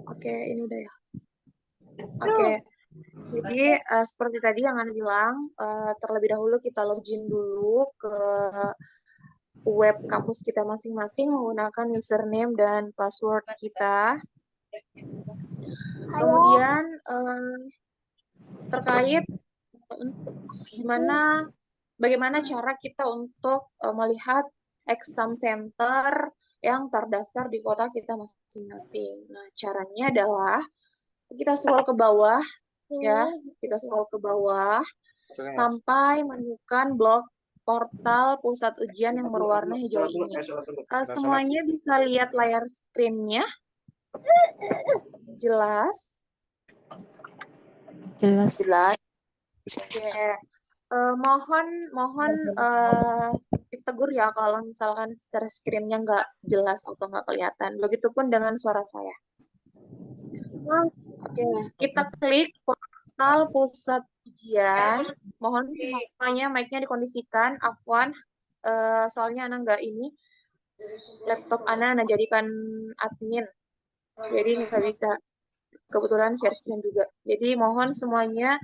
Oke, ini udah ya. Oke, jadi seperti tadi yang Anda bilang, terlebih dahulu kita login dulu ke web kampus kita masing-masing menggunakan username dan password kita. Kemudian terkait bagaimana cara kita untuk melihat exam center yang terdaftar di kota kita masing-masing. Nah, caranya adalah kita scroll ke bawah, ya, kita scroll ke bawah sampai menemukan blok portal pusat ujian yang berwarna hijau ini. Semuanya bisa lihat layar screen-nya. Jelas? Jelas. Oke. Mohon ditegur ya kalau misalkan share screen-nya nggak jelas atau nggak kelihatan. Begitupun dengan suara saya. Oke, kita klik portal pusat ujian. Mohon semuanya mic-nya dikondisikan. Afwan, soalnya Ana nggak ini. Laptop Ana jadikan admin. Jadi nggak bisa kebetulan share screen juga. Jadi mohon semuanya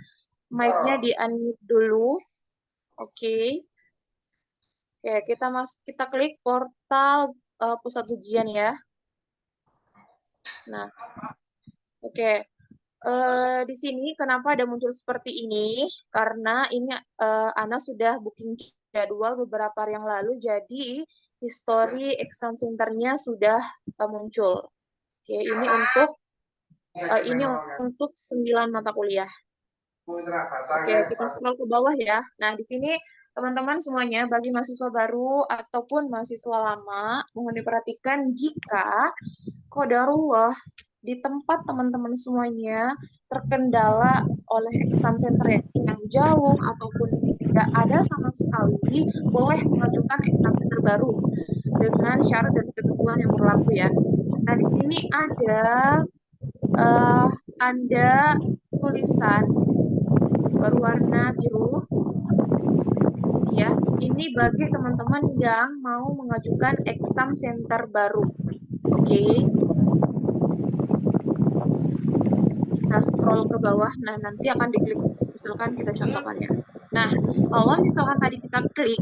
mic-nya di-unmute dulu. Oke. Oke, kita klik portal pusat ujian ya. Nah, oke. Di sini kenapa ada muncul seperti ini? Karena ini Ana sudah booking jadwal beberapa hari yang lalu, jadi history exam center-nya sudah muncul. Oke, ini untuk 9 mata kuliah. Oke, kita scroll ke bawah ya. Nah, di sini teman-teman semuanya, bagi mahasiswa baru ataupun mahasiswa lama, mohon diperhatikan jika qadarullah di tempat teman-teman semuanya terkendala oleh exam center yang jauh ataupun tidak ada sama sekali, boleh mengajukan exam center baru dengan syarat dan ketentuan yang berlaku ya. Nah, di sini ada tulisan berwarna biru ya. Ini bagi teman-teman yang mau mengajukan exam center baru. Oke. Kita scroll ke bawah, nah nanti akan diklik, misalkan kita contohkan ya. Nah, kalau misalkan tadi kita klik,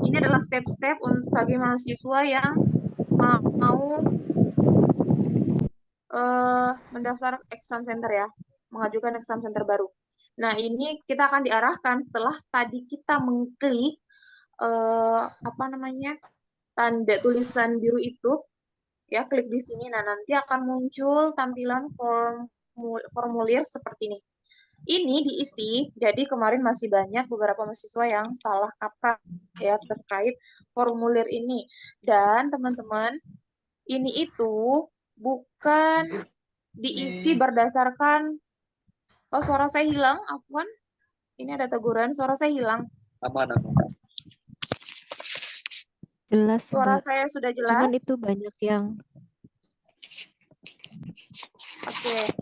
ini adalah step-step untuk bagi mahasiswa yang mau mendaftar exam center ya, mengajukan exam center baru. Nah, ini kita akan diarahkan setelah tadi kita mengklik tanda tulisan biru itu, ya, klik di sini. Nah, nanti akan muncul tampilan formulir seperti ini. Ini diisi, jadi kemarin masih banyak beberapa mahasiswa yang salah kaprah ya terkait formulir ini. Dan teman-teman, ini itu bukan diisi berdasarkan, oh suara saya hilang, Afwan. Ini ada teguran, suara saya hilang. Aman. Jelas, Suara Mbak. saya sudah jelas. Cuman itu banyak yang... Oke,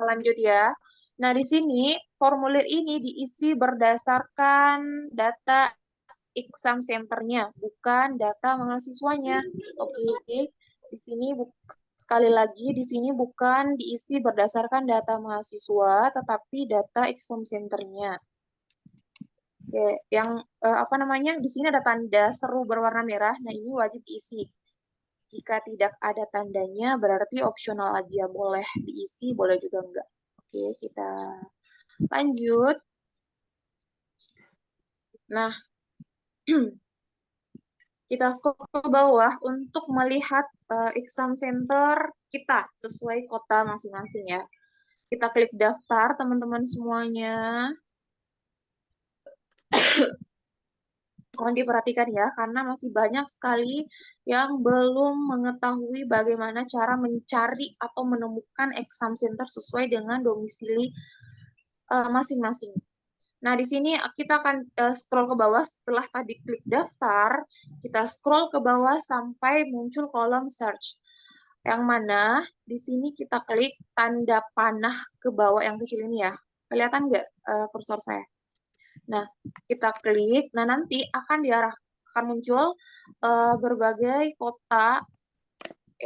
lanjut ya. Nah, di sini formulir ini diisi berdasarkan data exam center-nya, bukan data mahasiswanya. Oke, di sini sekali lagi di sini bukan diisi berdasarkan data mahasiswa, tetapi data exam center-nya. Oke, yang di sini ada tanda seru berwarna merah. Nah, ini wajib diisi. Jika tidak ada tandanya, berarti opsional aja. Boleh diisi, boleh juga enggak. Oke, kita lanjut. Nah, kita scroll ke bawah untuk melihat exam center kita sesuai kota masing-masing ya. Kita klik daftar, teman-teman semuanya. Mohon diperhatikan ya, karena masih banyak sekali yang belum mengetahui bagaimana cara mencari atau menemukan exam center sesuai dengan domisili masing-masing. Nah, di sini kita akan scroll ke bawah setelah tadi klik daftar, kita scroll ke bawah sampai muncul kolom search. Yang mana di sini kita klik tanda panah ke bawah yang kecil ini ya. Kelihatan nggak kursor saya? Nah, kita klik. Nah, nanti akan muncul berbagai kota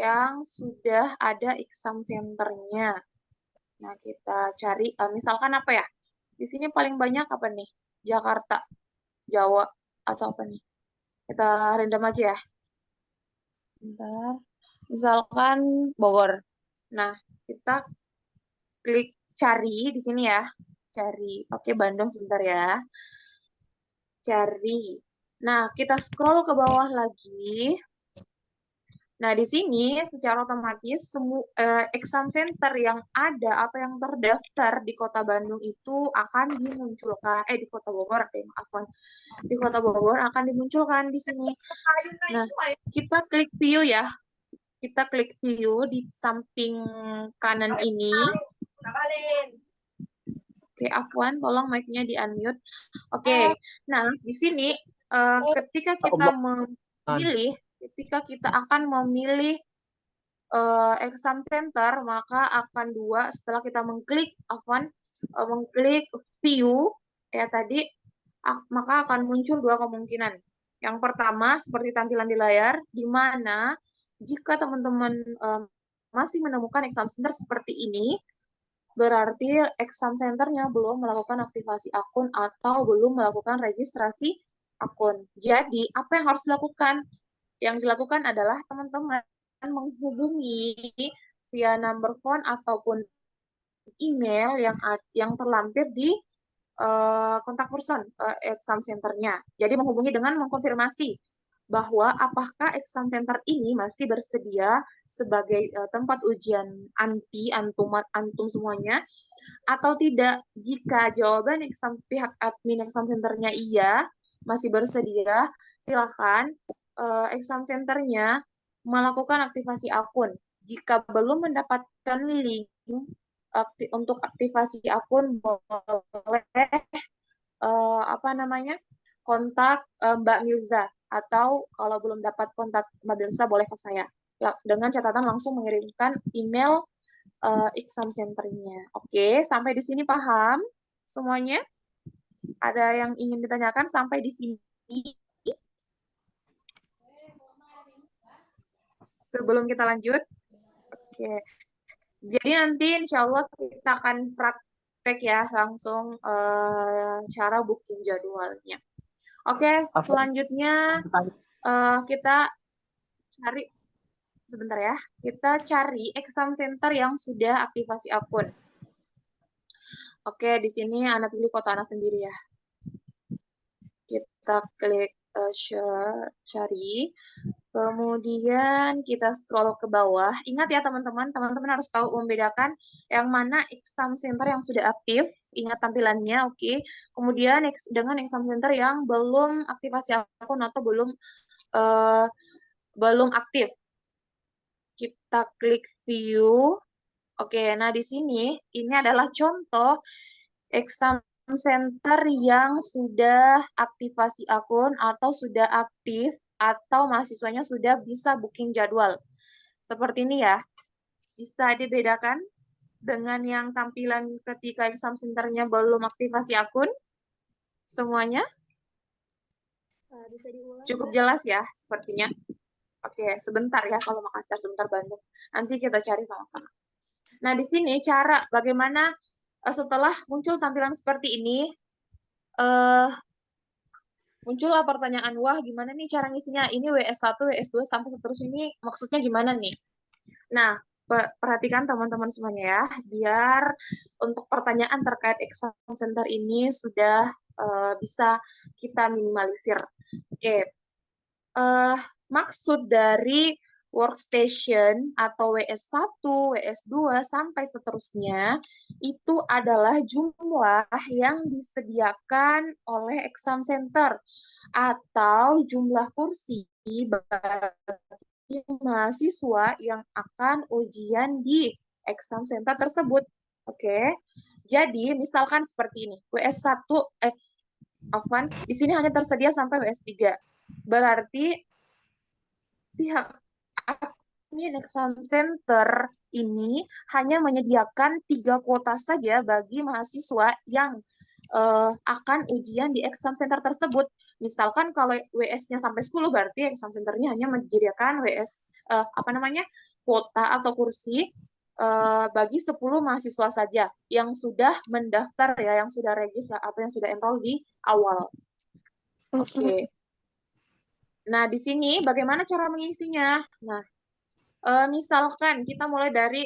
yang sudah ada exam centernya. Nah, kita cari, misalkan apa ya? Di sini paling banyak apa nih? Jakarta, Jawa, atau apa nih? Kita random aja ya. Bentar. Misalkan Bogor. Nah, kita klik cari di sini ya. Cari. Oke, Bandung sebentar ya. Cari. Nah, kita scroll ke bawah lagi. Nah, di sini secara otomatis semua exam center yang ada atau yang terdaftar di Kota Bandung itu akan dimunculkan di Kota Bogor maaf, di Kota Bogor akan dimunculkan di sini. Nah, kita klik view ya. Kita klik view di samping kanan ini. Oke, Afwan, tolong mic-nya di-unmute. Oke, nah di sini ketika kita memilih, ketika kita akan memilih exam center, maka akan dua setelah kita mengklik mengklik view ya tadi, maka akan muncul dua kemungkinan. Yang pertama seperti tampilan di layar, di mana jika teman-teman masih menemukan exam center seperti ini, berarti exam centernya belum melakukan aktivasi akun atau belum melakukan registrasi akun. Jadi apa yang harus dilakukan? Yang dilakukan adalah teman-teman menghubungi via number phone ataupun email yang terlampir di kontak person exam centernya. Jadi menghubungi dengan mengkonfirmasi bahwa apakah exam center ini masih bersedia sebagai tempat ujian antum semuanya atau tidak. Jika jawaban pihak admin exam centernya iya, masih bersedia, silakan exam centernya melakukan aktivasi akun. Jika belum mendapatkan link untuk aktivasi akun, boleh kontak Mbak Milza, atau kalau belum dapat kontak Mbak Milza boleh ke saya dengan catatan langsung mengirimkan email exam centernya. Oke, sampai di sini paham semuanya? Ada yang ingin ditanyakan sampai di sini? Sebelum kita lanjut? Oke. Jadi nanti insya Allah kita akan praktek ya langsung cara booking jadwalnya. Oke, selanjutnya kita cari sebentar ya. Kita cari exam center yang sudah aktivasi akun. Oke, di sini Anda pilih kota Anda sendiri ya. Kita klik share, cari. Kemudian kita scroll ke bawah. Ingat ya teman-teman, teman-teman harus tahu membedakan yang mana exam center yang sudah aktif. Ingat tampilannya, oke. Kemudian dengan exam center yang belum aktivasi akun atau belum aktif. Kita klik view. Oke, nah di sini ini adalah contoh exam center yang sudah aktivasi akun atau sudah aktif atau mahasiswanya sudah bisa booking jadwal. Seperti ini ya. Bisa dibedakan dengan yang tampilan ketika exam centernya belum aktivasi akun? Semuanya? Cukup jelas ya sepertinya. Oke, sebentar ya kalau Makassar, sebentar Bandung. Nanti kita cari sama-sama. Nah, di sini cara bagaimana setelah muncul tampilan seperti ini, muncullah pertanyaan, wah gimana nih cara ngisinya? Ini WS1, WS2 sampai seterusnya ini maksudnya gimana nih? Nah, perhatikan teman-teman semuanya ya, biar untuk pertanyaan terkait exam center ini sudah bisa kita minimalisir. Oke, maksud dari workstation atau WS1, WS2 sampai seterusnya itu adalah jumlah yang disediakan oleh exam center atau jumlah kursi bagi mahasiswa yang akan ujian di exam center tersebut. Oke. Jadi misalkan seperti ini, WS1 di sini hanya tersedia sampai WS3. Berarti pihak admin exam center ini hanya menyediakan 3 kuota saja bagi mahasiswa yang akan ujian di exam center tersebut. Misalkan kalau WS-nya sampai 10 berarti exam centernya hanya menyediakan WS apa namanya kuota atau kursi bagi 10 mahasiswa saja yang sudah mendaftar ya, yang sudah regis atau yang sudah enroll di awal. Oke. Nah, di sini bagaimana cara mengisinya? Nah, misalkan kita mulai dari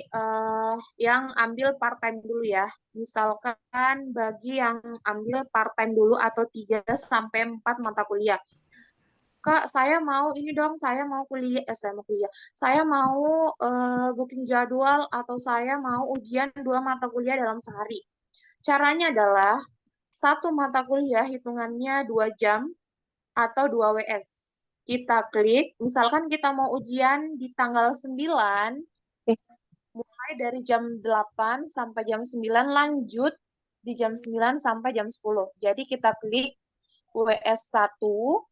yang ambil part-time dulu ya. Misalkan bagi yang ambil part-time dulu atau 3 sampai 4 mata kuliah. Kak, saya mau ini dong, saya mau kuliah, Saya mau booking jadwal atau saya mau ujian 2 mata kuliah dalam sehari. Caranya adalah satu mata kuliah hitungannya 2 jam atau 2 WS. Kita klik, misalkan kita mau ujian di tanggal 9, mulai dari jam 8 sampai jam 9, lanjut di jam 9 sampai jam 10. Jadi kita klik WS 1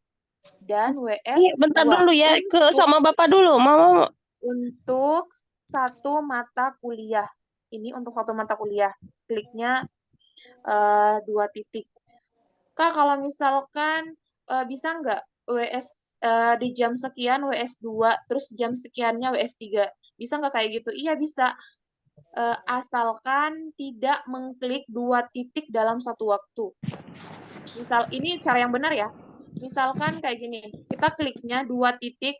dan WS Bentar 2 dulu ya, ke sama Bapak dulu. Mama untuk satu mata kuliah. Ini untuk satu mata kuliah. Kliknya 2 titik. Kak, kalau misalkan bisa nggak WS di jam sekian WS 2, terus jam sekiannya WS 3. Bisa nggak kayak gitu? Iya, bisa. Asalkan tidak mengklik 2 titik dalam satu waktu. Misal, ini cara yang benar ya. Misalkan kayak gini, kita kliknya 2 titik,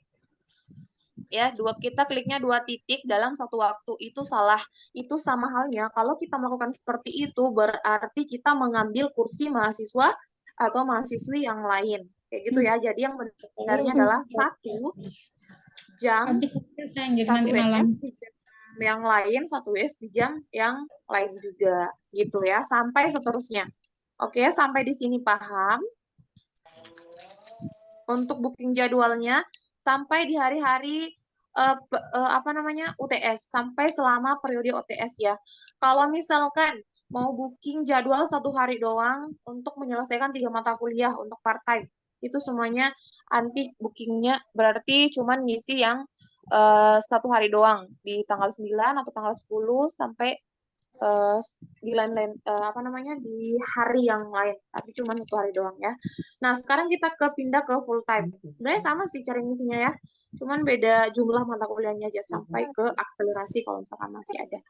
ya, kita kliknya 2 titik dalam satu waktu. Itu salah. Itu sama halnya, kalau kita melakukan seperti itu, berarti kita mengambil kursi mahasiswa atau mahasiswi yang lain. Kayak gitu ya. Jadi yang benarnya adalah 1 jam, 1 WS di jam yang lain, 1 WS di jam yang lain juga. Gitu ya, sampai seterusnya. Oke, sampai di sini paham? Untuk booking jadwalnya, sampai di hari-hari apa namanya UTS, sampai selama periode UTS ya. Kalau misalkan mau booking jadwal 1 hari doang untuk menyelesaikan 3 mata kuliah untuk part-time, itu semuanya anti bookingnya, berarti cuman ngisi yang 1 hari doang di tanggal 9 atau tanggal 10 sampai di lain-lain apa namanya di hari yang lain, tapi cuma 1 hari doang ya. Nah, sekarang kita pindah ke full time. Sebenarnya sama sih cara ngisinya ya, cuman beda jumlah mata kuliahnya aja sampai ke akselerasi kalau misalkan masih ada.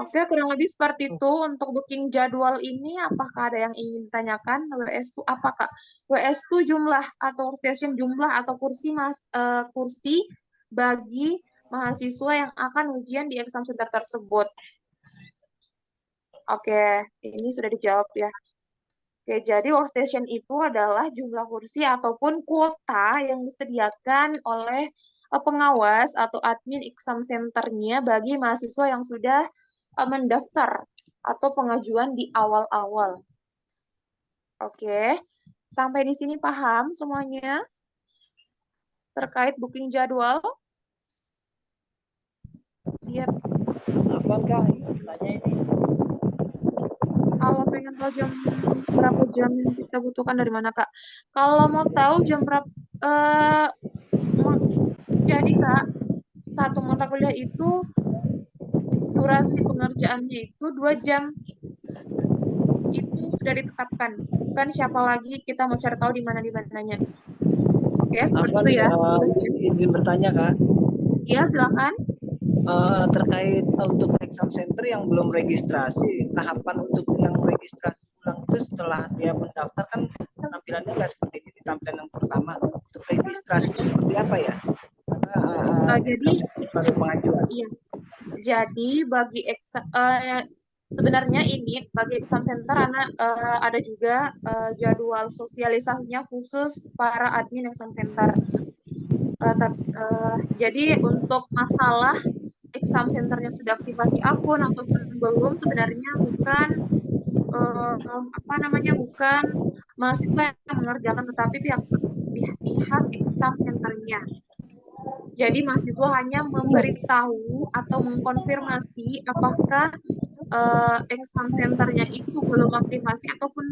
Oke, kurang lebih seperti itu untuk booking jadwal ini. Apakah ada yang ingin ditanyakan? WS itu apa, Kak? WS itu jumlah atau station jumlah atau kursi bagi mahasiswa yang akan ujian di exam center tersebut. Oke, ini sudah dijawab ya. Oke, jadi workstation itu adalah jumlah kursi ataupun kuota yang disediakan oleh pengawas atau admin exam centernya bagi mahasiswa yang sudah mendaftar atau pengajuan di awal-awal. Oke, sampai di sini paham semuanya terkait booking jadwal? Lihat. Apa Kak? Tanya ini. Kalau pengen tahu berapa jam yang kita butuhkan dari mana, Kak? Kalau mau tahu jam berapa, jadi Kak, satu mata kuliah itu durasi pengerjaannya itu 2 jam. Itu sudah ditetapkan. Bukan siapa lagi kita mau cari tahu di mana-mananya. Oke, seperti itu ya. Izin bertanya Kak. Iya, silakan. Terkait untuk exam center yang belum registrasi, tahapan untuk yang registrasi ulang itu setelah dia mendaftar kan tampilannya nggak seperti ini, tampilan yang pertama. Untuk registrasinya seperti apa ya? Karena jadi baru pengajuan. Iya. Jadi bagi sebenarnya ini bagi exam center ada juga jadwal sosialisasinya khusus para admin exam center. Jadi untuk masalah exam centernya sudah aktivasi akun ataupun belum, sebenarnya bukan bukan mahasiswa yang mengerjakan, tetapi pihak exam centernya. Jadi mahasiswa hanya memberitahu atau mengkonfirmasi apakah exam centernya itu belum aktivasi ataupun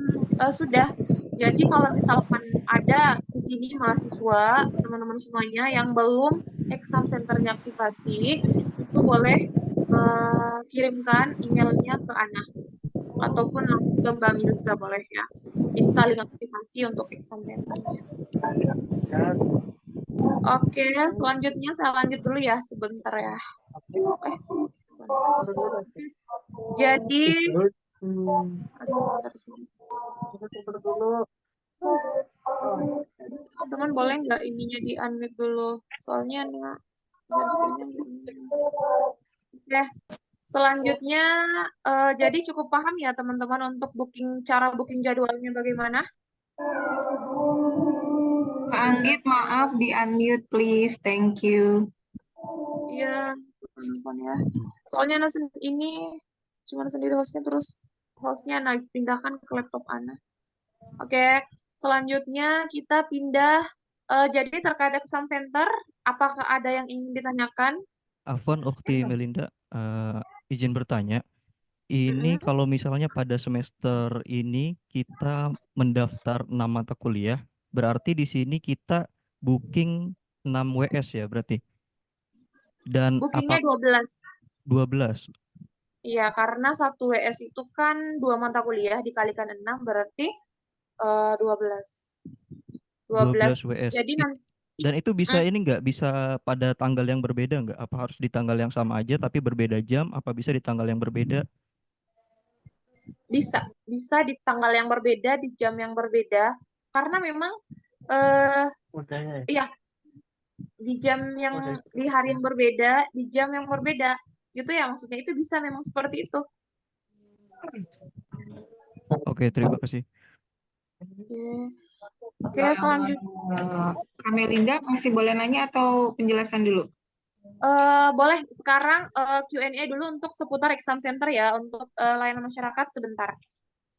sudah. Jadi kalau misalkan ada di sini mahasiswa, teman-teman semuanya yang belum exam centernya aktivasi, itu boleh kirimkan emailnya ke Ana. ataupun langsung ke Mbak Milza boleh ya. Minta link aktivasi untuk exam centernya. Oke, selanjutnya saya lanjut dulu ya sebentar ya. Jadi, aduh, sebentar. Teman-teman boleh nggak ininya di unmute dulu? Soalnya share screen-nya nggak ini. Oke, selanjutnya jadi cukup paham ya teman-teman untuk cara booking jadwalnya bagaimana? Kak Anggit, maaf di unmute please. Thank you. Iya, teman-teman ya. Soalnya ini cuma sendiri hostnya, terus hostnya pindahkan ke laptop Ana. Oke, selanjutnya kita pindah. Jadi terkait exam center, apakah ada yang ingin ditanyakan? Afwan, Ukti Melinda, izin bertanya. Ini kalau misalnya pada semester ini kita mendaftar 6 mata kuliah, berarti di sini kita booking 6 WS ya berarti. Dan Bookingnya apa 12. 12? Iya, karena 1 WS itu kan 2 mata kuliah dikalikan 6 berarti 12. 12 WS. Jadi nanti Dan itu bisa ini nggak bisa pada tanggal yang berbeda nggak? Apa harus di tanggal yang sama aja tapi berbeda jam? Apa bisa di tanggal yang berbeda? bisa di tanggal yang berbeda, di jam yang berbeda, karena memang iya di jam yang di hari yang berbeda, di jam yang berbeda, gitu ya maksudnya itu bisa memang seperti itu. Oke, terima kasih. Oke, selanjutnya. Kak Melinda masih boleh nanya atau penjelasan dulu? Boleh sekarang Q&A dulu untuk seputar exam center ya, untuk layanan masyarakat sebentar.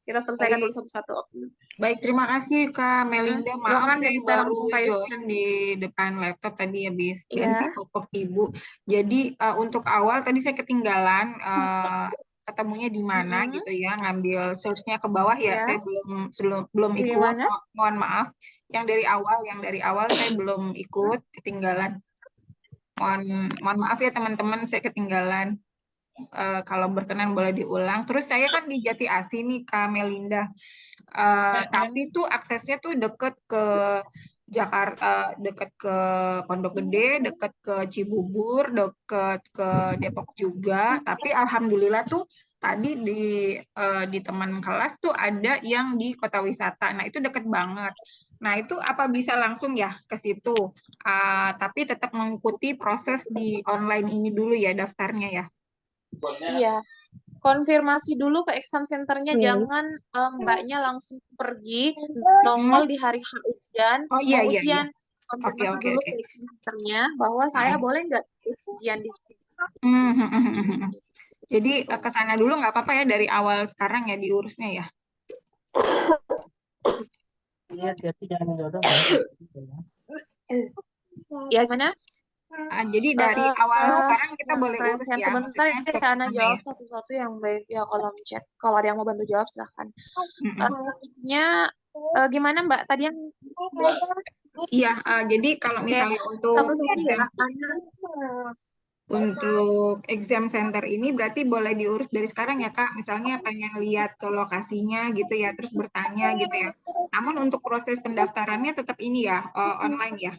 Kita selesaikan dulu satu-satu. Baik, terima kasih Kak Melinda. Maaf silakan saya bisa baru langsung join di depan laptop tadi habis Iya. ganti popok Ibu. Jadi untuk awal tadi saya ketinggalan ketemunya di mana gitu ya, ngambil search-nya ke bawah ya. Saya belum ikut. Mohon maaf. Yang dari awal saya belum ikut, ketinggalan. Mohon maaf ya teman-teman, saya ketinggalan. Kalau berkenan boleh diulang. Terus saya kan di Jati Asih nih Kak Melinda. Tapi tuh aksesnya tuh deket ke Jakarta, deket ke Pondok Gede, deket ke Cibubur, deket ke Depok juga. Tapi alhamdulillah tuh tadi di teman kelas tuh ada yang di Kota Wisata. Nah itu deket banget. Nah itu apa bisa langsung ya ke situ? Tapi tetap mengikuti proses di online ini dulu ya daftarnya ya. Iya, konfirmasi dulu ke exam centernya, jangan mbaknya langsung pergi nongol di hari ujian. Iya. Konfirmasi dulu ke exam centernya bahwa saya boleh nggak ujian di Jadi ke sana dulu nggak apa-apa ya dari awal sekarang ya diurusnya ya. Ya gimana? Jadi dari awal sekarang kita boleh urus ya. Sebentar ya, Ana jawab satu-satu yang baik ya kolom chat. Kalau ada yang mau bantu jawab silahkan. Gimana Mbak tadi yang? Iya, jadi kalau misalnya untuk exam center ini berarti boleh diurus dari sekarang ya Kak. Misalnya pengen lihat ke lokasinya gitu ya, terus bertanya gitu ya. Namun untuk proses pendaftarannya tetap ini ya, online ya.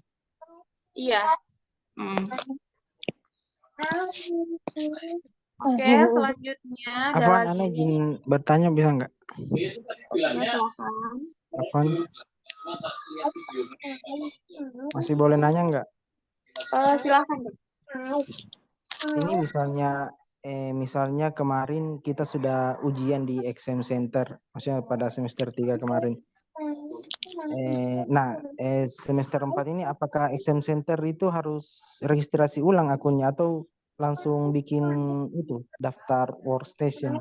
Iya. Oke, selanjutnya ada Afwan, lagi. Ana izin bertanya bisa nggak? Ya, silakan. Afwan, masih boleh nanya nggak? Silakan. Ini misalnya kemarin kita sudah ujian di exam center, maksudnya pada semester 3 kemarin. Semester 4 ini apakah exam center itu harus registrasi ulang akunnya atau langsung bikin itu daftar workstation?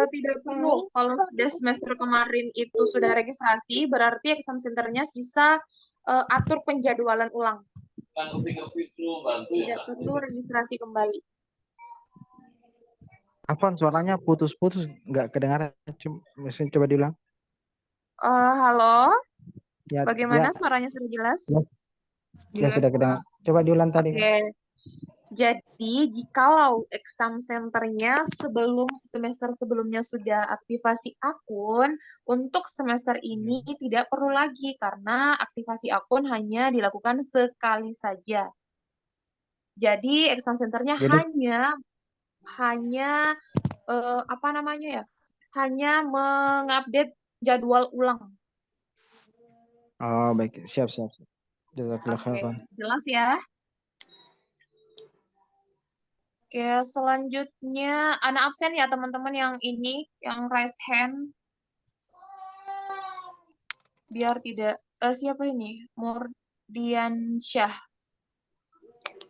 Tidak perlu. Kalau sudah semester kemarin itu sudah registrasi, berarti exam centernya bisa atur penjadwalan ulang. Tidak perlu registrasi kembali. Afwan, suaranya putus-putus, nggak kedengaran. Coba diulang. Halo? Ya, bagaimana suaranya sudah jelas? Ya sudah kedengar. Coba diulang tadi. Oke. Jadi, jikalau exam centernya sebelum semester sebelumnya sudah aktivasi akun, untuk semester ini tidak perlu lagi karena aktivasi akun hanya dilakukan sekali saja. Jadi, exam centernya Jadi hanya apa namanya ya? Hanya mengupdate jadwal ulang. oh baik, siap. Jazakallah Oke, khairan. jelas ya? Oke, selanjutnya anak absen ya teman-teman yang ini, yang raise hand, biar tidak, siapa ini? Murdiansyah.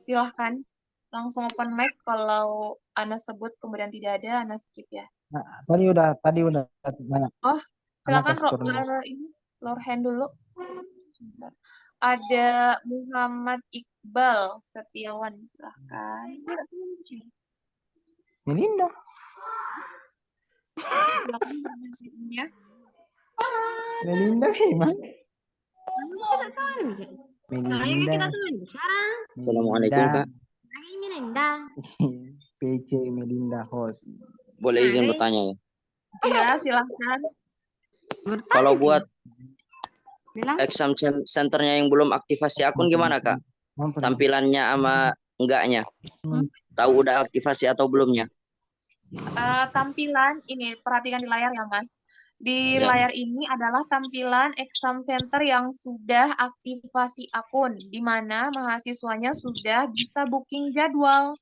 Silahkan, langsung open mic kalau Ana sebut kemudian tidak ada, Ana skip ya. Nah, tadi udah banyak. Oh, Anak silakan kasih turun. lower hand dulu. Sebentar. Ada Muhammad Iqbal Setiawan, silahkan. Melinda. Silakan ya. Melinda gimana? Melinda. Assalamualaikum, Kak. PC Melinda host. Boleh izin bertanya ya? Iya, silahkan. Kalau buat exam centernya yang belum aktivasi akun gimana, Kak? Tampilannya sama enggaknya? Tahu udah aktivasi atau belumnya? Tampilan ini perhatikan di layar ya Mas. Di Ya. layar ini adalah tampilan exam center yang sudah aktivasi akun, di mana mahasiswanya sudah bisa booking jadwal.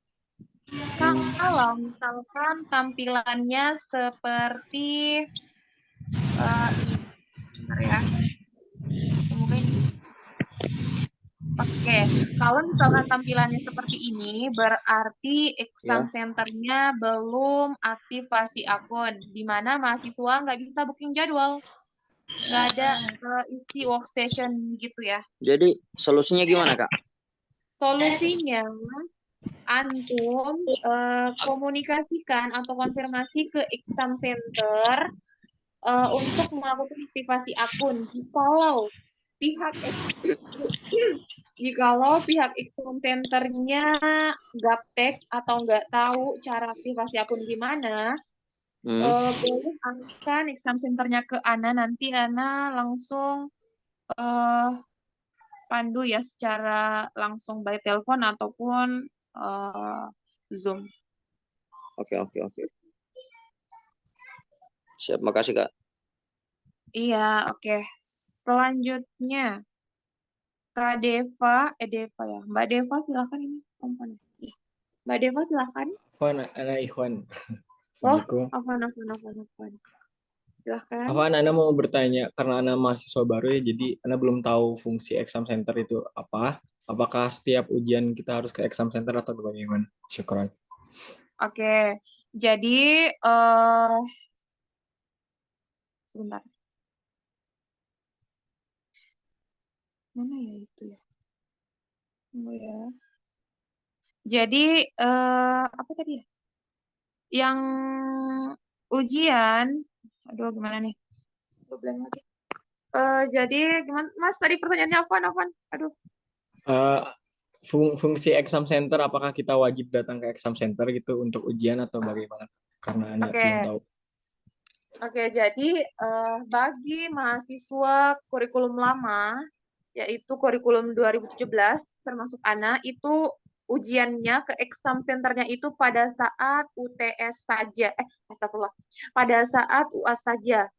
Kalau misalkan tampilannya seperti ini, bentar ya. Semoga ini. Oke, kalau misalkan tampilannya seperti ini, berarti exam centernya belum aktivasi akun, di mana mahasiswa nggak bisa booking jadwal, nggak ada isi workstation gitu ya. Jadi solusinya gimana, Kak? Solusinya, antum komunikasikan atau konfirmasi ke exam center untuk melakukan aktivasi akun. Jikalau pihak exam centernya gaptek atau nggak tahu cara aktivasi akun gimana, boleh alihkan exam centernya ke Ana, nanti Ana langsung pandu ya secara langsung by telepon ataupun Zoom. Oke. Siap, makasih, Kak. Iya, oke. Selanjutnya, Kak Deva, Deva ya. Mbak Deva silahkan ini komponen. Ya. Mbak Deva silahkan. Ikhwan. Oh, Assalamualaikum. Afwan. Silahkan. Afwan, Ana mau bertanya, karena Ana mahasiswa baru ya, jadi Ana belum tahu fungsi exam center itu apa. Apakah setiap ujian kita harus ke exam center atau bagaimana? Syukran. Oke, jadi sebentar. Mana ya itu ya? Oh ya. Jadi apa tadi ya? Yang ujian, aduh gimana nih? Blank lagi. Jadi gimana, Mas? Tadi pertanyaannya apa? Aduh. Fungsi exam center, apakah kita wajib datang ke exam center gitu untuk ujian atau bagaimana? Karena Ana belum tahu. Oke, jadi bagi mahasiswa kurikulum lama, yaitu kurikulum 2017, termasuk Ana, itu ujiannya ke exam centernya itu pada saat UTS saja. Astagfirullah. Pada saat UAS saja.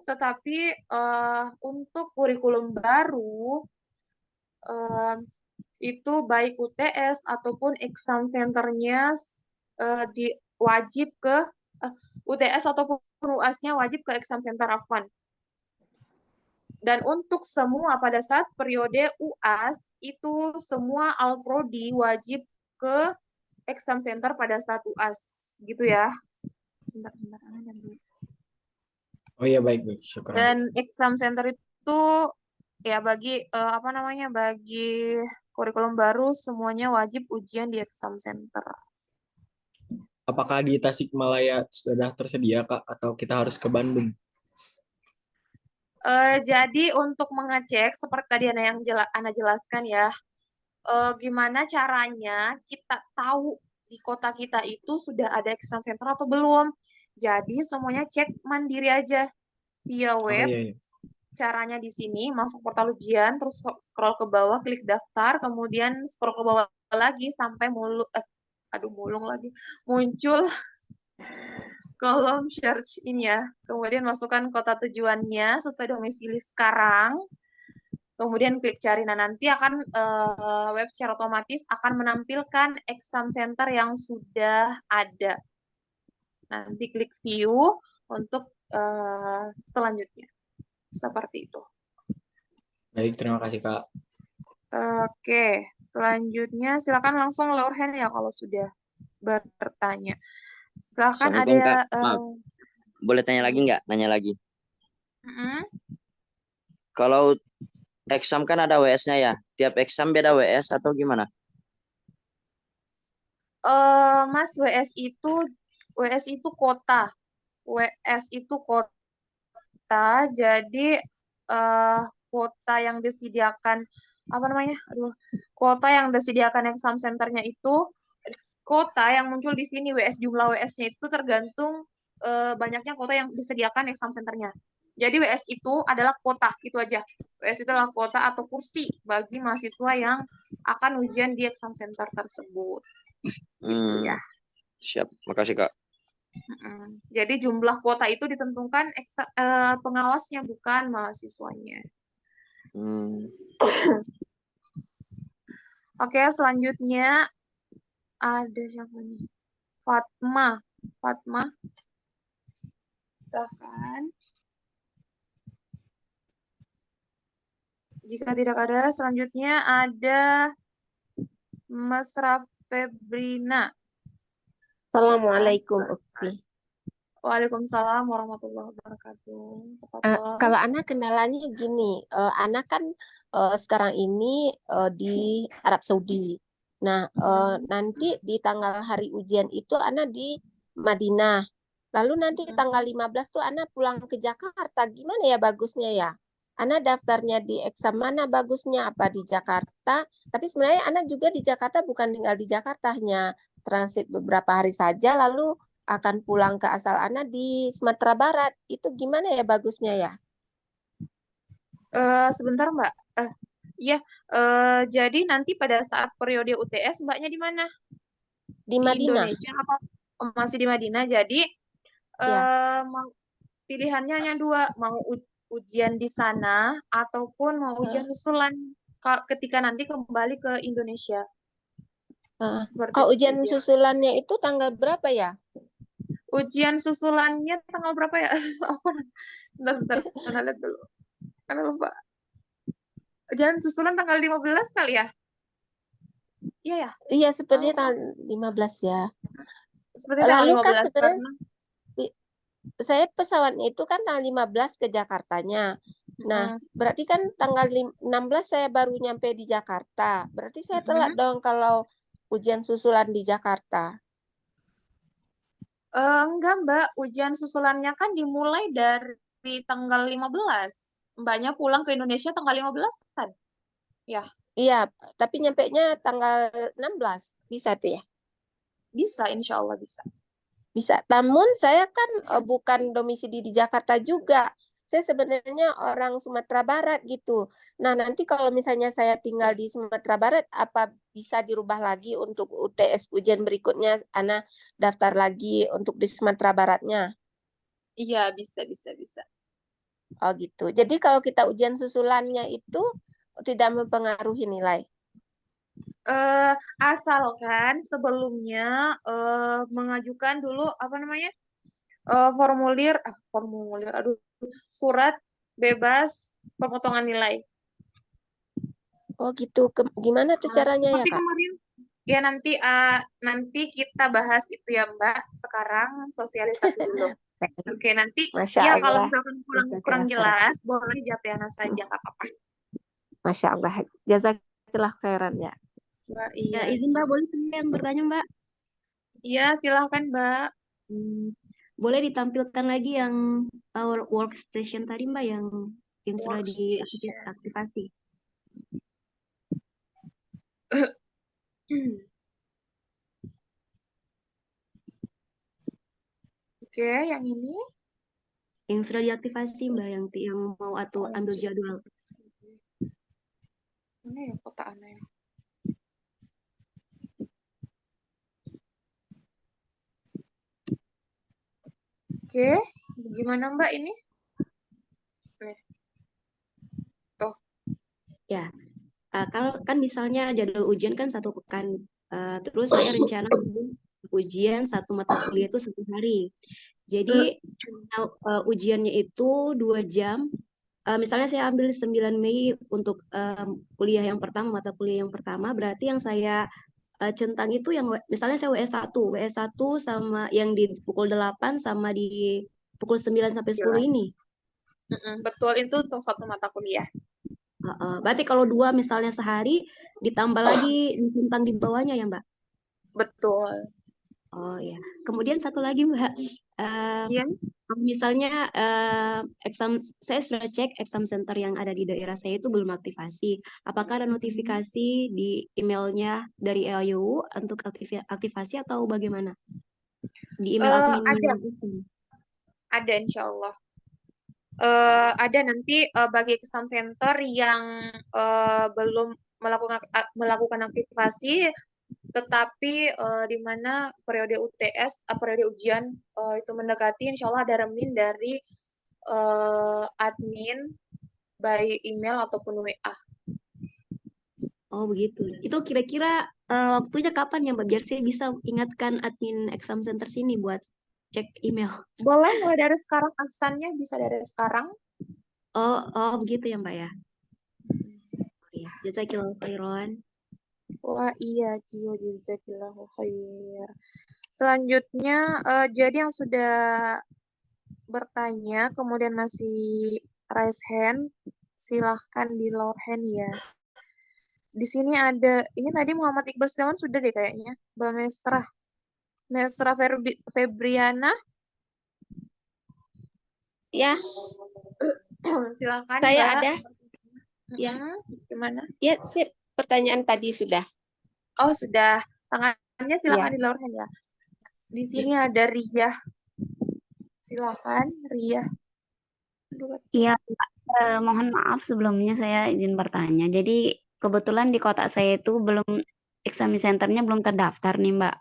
Tetapi untuk kurikulum baru, itu baik UTS ataupun exam centernya wajib ke UTS ataupun UAS-nya wajib ke exam center Afwan. Dan untuk semua pada saat periode UAS itu semua Alprodi wajib ke exam center pada saat UAS, gitu ya. Sebentar. Oh iya, baik. Syukran. Dan exam center itu ya bagi bagi kurikulum baru semuanya wajib ujian di exam center. Apakah di Tasikmalaya sudah tersedia, Kak, atau kita harus ke Bandung? Jadi untuk mengecek seperti tadi Ana jelaskan ya, gimana caranya kita tahu di kota kita itu sudah ada exam center atau belum. Jadi semuanya cek mandiri aja via Oh web. iya, iya. Caranya di sini masuk portal ujian, terus scroll ke bawah, klik daftar, kemudian scroll ke bawah lagi sampai mulung lagi muncul kolom search ini ya. Kemudian masukkan kota tujuannya sesuai domisili sekarang. Kemudian klik cari. Nah, nanti akan web secara otomatis akan menampilkan exam center yang sudah ada. Nanti klik view untuk selanjutnya. Seperti itu. Baik, terima kasih Kak. Oke, selanjutnya silakan langsung lower hand ya kalau sudah bertanya. Silakan Assalamualaikum Kak. ada Maaf, boleh tanya lagi nggak? Nanya lagi. mm-mm. Kalau exam kan ada WS-nya ya. Tiap exam beda WS atau gimana? Mas, WS itu kota. WS itu kota, jadi kota yang disediakan apa namanya? Kota yang disediakan exam centernya itu kota yang muncul di sini jumlah WS-nya itu tergantung banyaknya kota yang disediakan exam centernya. Jadi WS itu adalah kota, itu aja. WS itu adalah kota atau kursi bagi mahasiswa yang akan ujian di exam center tersebut. Gitu ya. Siap, makasih Kak. Jadi jumlah kuota itu ditentukan pengawasnya, bukan mahasiswanya. Oke, selanjutnya ada siapa nih? Fatma. Silakan. Jika tidak ada, selanjutnya ada Mas Febrina. Assalamualaikum, Ukti. Waalaikumsalam warahmatullahi wabarakatuh. Kalau anak kendalanya gini, anak kan sekarang ini di Arab Saudi. Nah, nanti di tanggal hari ujian itu anak di Madinah. Lalu nanti tanggal 15 tuh anak pulang ke Jakarta. Gimana ya bagusnya ya? Anak daftarnya di eksam mana bagusnya? Apa di Jakarta? Tapi sebenarnya anak juga di Jakarta bukan tinggal di Jakarta, hanya transit beberapa hari saja lalu akan pulang ke asal anak di Sumatera Barat. Itu gimana ya bagusnya ya? Sebentar Mbak. Iya, jadi nanti pada saat periode UTS Mbaknya di mana? Di Madinah. Indonesia apa masih di Madinah? Jadi pilihannya hanya dua, mau ujian di sana ataupun mau ujian susulan ketika nanti kembali ke Indonesia. Kalau ujian susulannya itu tanggal berapa ya? Ujian susulannya tanggal berapa ya? Sebentar, mana lihat dulu. Karena lupa. Ujian susulan tanggal 15 kali ya? Iya ya? Iya, sepertinya tanggal 15 ya. Seperti tanggal Lalu 15 kan sebenarnya saya pesawatnya itu kan tanggal 15 ke Jakartanya. Nah, berarti kan tanggal 16 saya baru nyampe di Jakarta. Berarti saya telat dong kalau ujian susulan di Jakarta. Enggak, Mbak. Ujian susulannya kan dimulai dari tanggal 15. Mbaknya pulang ke Indonesia tanggal 15 kan? Ya. Iya, tapi nyampenya tanggal 16. Bisa tuh ya? Bisa, insya Allah bisa. Bisa. Namun saya kan bukan domisili di Jakarta juga. Saya sebenarnya orang Sumatera Barat gitu. Nah, nanti kalau misalnya saya tinggal di Sumatera Barat, apa bisa dirubah lagi untuk UTS ujian berikutnya, Ana daftar lagi untuk di Sumatera Baratnya? Iya, bisa. Oh gitu. Jadi kalau kita ujian susulannya itu tidak mempengaruhi nilai? Asalkan sebelumnya mengajukan dulu apa namanya surat bebas pemotongan nilai. Oh gitu. Gimana tuh caranya ya, Seperti Kak? kemarin ya, nanti kita bahas itu ya Mbak. Sekarang sosialisasi dulu. Oke, nanti Masya ya Allah. kalau misalkan kurang jelas boleh Japriana saja, nggak apa-apa. Masya Allah. Jazakallah khairan ya. Mbak, iya. Ya, izin Mbak, boleh saya yang bertanya Mbak? Iya, silahkan Mbak. Boleh ditampilkan lagi yang workstation tadi Mbak, yang sudah diaktifasi. Oke, yang ini Yang sudah diaktifasi Mbak, yang mau atau ambil jadwal. mana ya kota Ana ya? Oke, gimana Mbak ini? Nih. Tuh. Ya, kalau kan misalnya jadwal ujian kan 1 pekan, terus saya rencana ujian 1 mata kuliah itu 1 hari. Jadi ujiannya itu 2 jam. Misalnya saya ambil 9 Mei untuk kuliah yang pertama, mata kuliah yang pertama, berarti yang saya centang itu yang misalnya saya WS1 sama yang di pukul 8 sama di pukul 9 sampai 10 ini. Betul, itu untuk 1 mata kuliah. Berarti kalau 2 misalnya sehari ditambah lagi centang di bawahnya ya Mbak? Betul. Oh ya. Kemudian satu lagi Mbak, Iya. misalnya saya sudah cek exam center yang ada di daerah saya itu belum aktivasi. Apakah ada notifikasi di emailnya dari LYU untuk aktivasi atau bagaimana? Di email admin ada insya Allah. Ada nanti bagi exam center yang belum melakukan aktivasi, tetapi di mana periode UTS, periode ujian itu mendekati, insya Allah ada remin dari admin by email ataupun WA. Oh begitu. Itu kira-kira waktunya kapan ya Mbak? Biar saya bisa ingatkan admin exam center sini buat cek email. Boleh mulai dari sekarang, aksannya bisa dari sekarang. Oh begitu ya Mbak ya. Iya, jazakallahu khairan. Wah iya, jazakallahu khair. Selanjutnya, jadi yang sudah bertanya, kemudian masih raise hand, silahkan di lower hand ya. Di sini ada, ini tadi Muhammad Iqbal Setiawan sudah deh kayaknya. Mbak Mesra Febriana. Ya. Silakan Saya Mbak. ada. Ya. Gimana? Ya, sip. Pertanyaan tadi sudah. Oh, sudah. Tangannya silakan Ya. di lower hand ya. Di sini ada Riyah. Silakan, Riyah. Iya, mohon maaf sebelumnya saya izin bertanya. Jadi kebetulan di kota saya itu belum exam centernya belum terdaftar nih Mbak.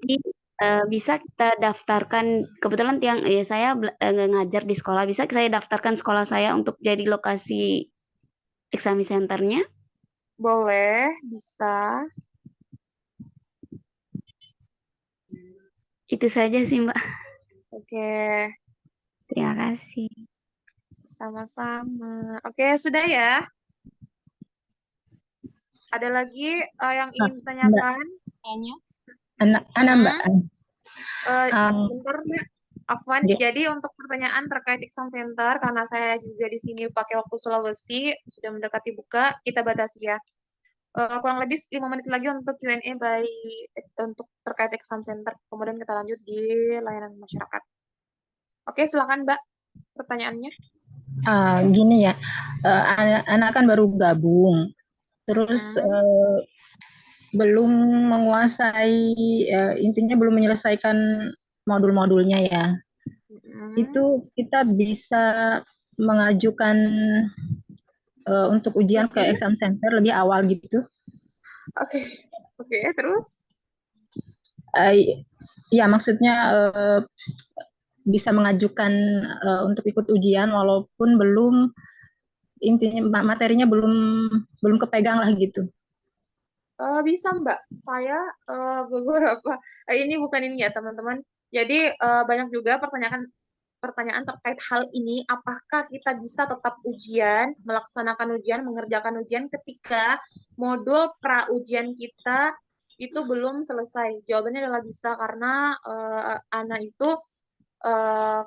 Jadi bisa kita daftarkan kebetulan saya ngajar di sekolah. Bisa saya daftarkan sekolah saya untuk jadi lokasi exam centernya? Boleh, bisa. Itu saja sih Mbak. Oke. Terima kasih. Sama-sama. Oke, sudah ya. Ada lagi yang ingin ditanyakan? Mbak. Anak Mbak. Sebentar Mbak. Afwan, jadi untuk pertanyaan terkait exam center, karena saya juga di sini pakai waktu Sulawesi, sudah mendekati buka, kita batasi ya. Kurang lebih 5 menit lagi untuk Q&A untuk terkait exam center. Kemudian kita lanjut di layanan masyarakat. Oke, silakan Mbak, pertanyaannya. Gini ya, anak kan baru gabung, terus belum menguasai, intinya belum menyelesaikan modul-modulnya ya. Itu kita bisa mengajukan untuk ujian ke exam center lebih awal gitu. Oke, terus? Ya maksudnya bisa mengajukan untuk ikut ujian walaupun belum, intinya materinya belum kepegang lah gitu. Bisa Mbak, saya beberapa ini bukan ini ya teman-teman. Jadi banyak juga pertanyaan terkait hal ini, apakah kita bisa tetap ujian, melaksanakan ujian, mengerjakan ujian ketika modul pra ujian kita itu belum selesai. Jawabannya adalah bisa, karena Ana itu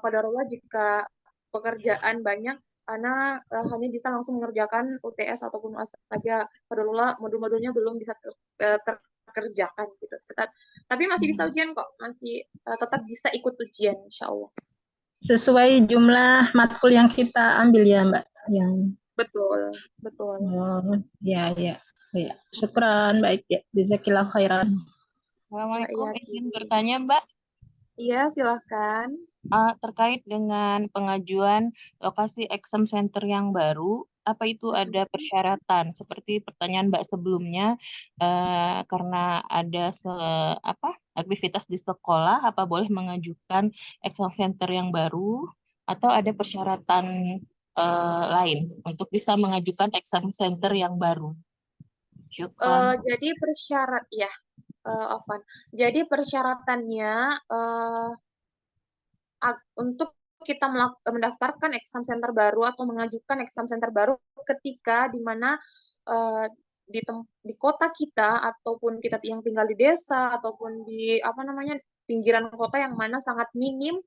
qadarullah jika pekerjaan banyak, Ana hanya bisa langsung mengerjakan UTS ataupun UAS saja. Qadarullah modul-modulnya belum bisa terkerjakan gitu. Tapi masih bisa ujian kok, masih tetap bisa ikut ujian insya Allah. Sesuai jumlah matkul yang kita ambil ya Mbak? Yang... Betul. Oh, ya. Ya, syukran, baik ya. Jazakillah khairan. Assalamualaikum, Mbak izin Yati. bertanya, Mbak. Iya, silahkan. Terkait dengan pengajuan lokasi exam center yang baru, apa itu ada persyaratan? Seperti pertanyaan Mbak sebelumnya, karena ada aktivitas di sekolah, apa boleh mengajukan exam center yang baru, atau ada persyaratan lain untuk bisa mengajukan exam center yang baru? Syukran. Jadi persyarat ya, Afwan. Jadi persyaratannya untuk kita mendaftarkan exam center baru atau mengajukan exam center baru ketika di mana di kota kita ataupun kita yang tinggal di desa ataupun di pinggiran kota yang mana sangat minim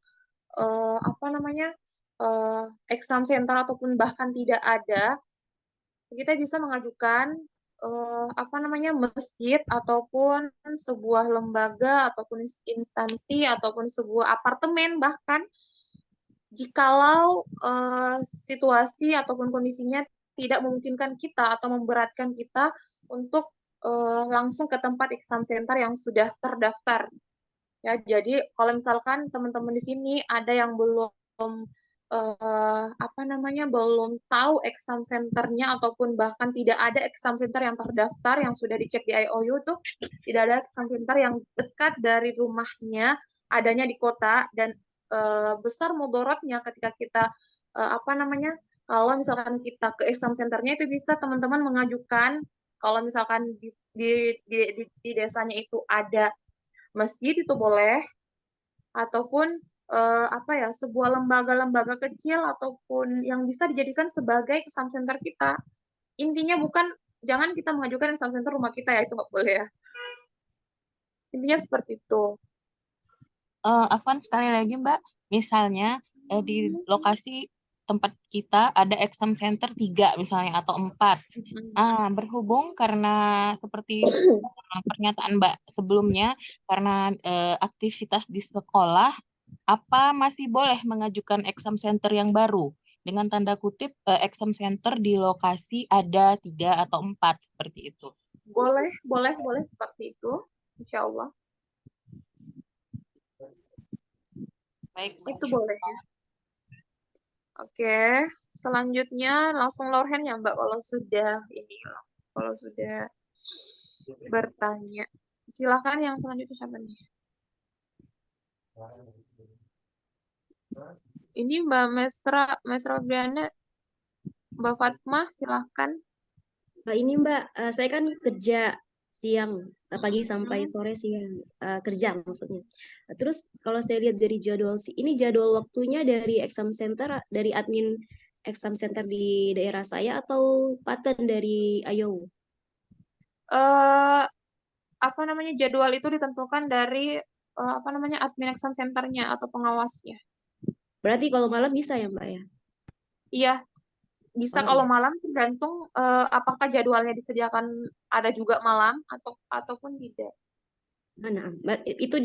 exam center ataupun bahkan tidak ada, kita bisa mengajukan masjid ataupun sebuah lembaga ataupun instansi ataupun sebuah apartemen, bahkan jikalau situasi ataupun kondisinya tidak memungkinkan kita atau memberatkan kita untuk langsung ke tempat exam center yang sudah terdaftar. Ya, jadi kalau misalkan teman-teman di sini ada yang belum belum tahu exam centernya ataupun bahkan tidak ada exam center yang terdaftar yang sudah dicek di IOU tuh, tidak ada exam center yang dekat dari rumahnya, adanya di kota, dan besar mudorotnya ketika kita kalau misalkan kita ke exam centernya itu bisa teman-teman mengajukan kalau misalkan di desanya itu ada masjid itu boleh, ataupun sebuah lembaga-lembaga kecil ataupun yang bisa dijadikan sebagai exam center kita. Intinya jangan kita mengajukan exam center rumah kita ya, itu nggak boleh ya. Intinya seperti itu. Afwan, sekali lagi Mbak, misalnya di lokasi tempat kita ada exam center 3 misalnya atau 4. Berhubung karena seperti pernyataan Mbak sebelumnya, karena aktivitas di sekolah, apa masih boleh mengajukan exam center yang baru? Dengan tanda kutip exam center di lokasi ada 3 atau 4 seperti itu. Boleh seperti itu, insya Allah. Baik, itu boleh ya. Oke, selanjutnya langsung lower hand ya Mbak kalau sudah bertanya. Silakan yang selanjutnya siapa nih? Ini Mbak Mesra Briana, Mbak Fatmah, silakan. Ini Mbak, saya kan kerja siang, pagi sampai sore siang, kerja maksudnya. Terus kalau saya lihat dari jadwal, ini jadwal waktunya dari exam center, dari admin exam center di daerah saya atau paten dari IOU? Jadwal itu ditentukan dari admin exam centernya atau pengawasnya. Berarti kalau malam bisa ya Mbak ya? Iya, bisa kalau malam, tergantung apakah jadwalnya disediakan ada juga malam ataupun tidak. Nah, itu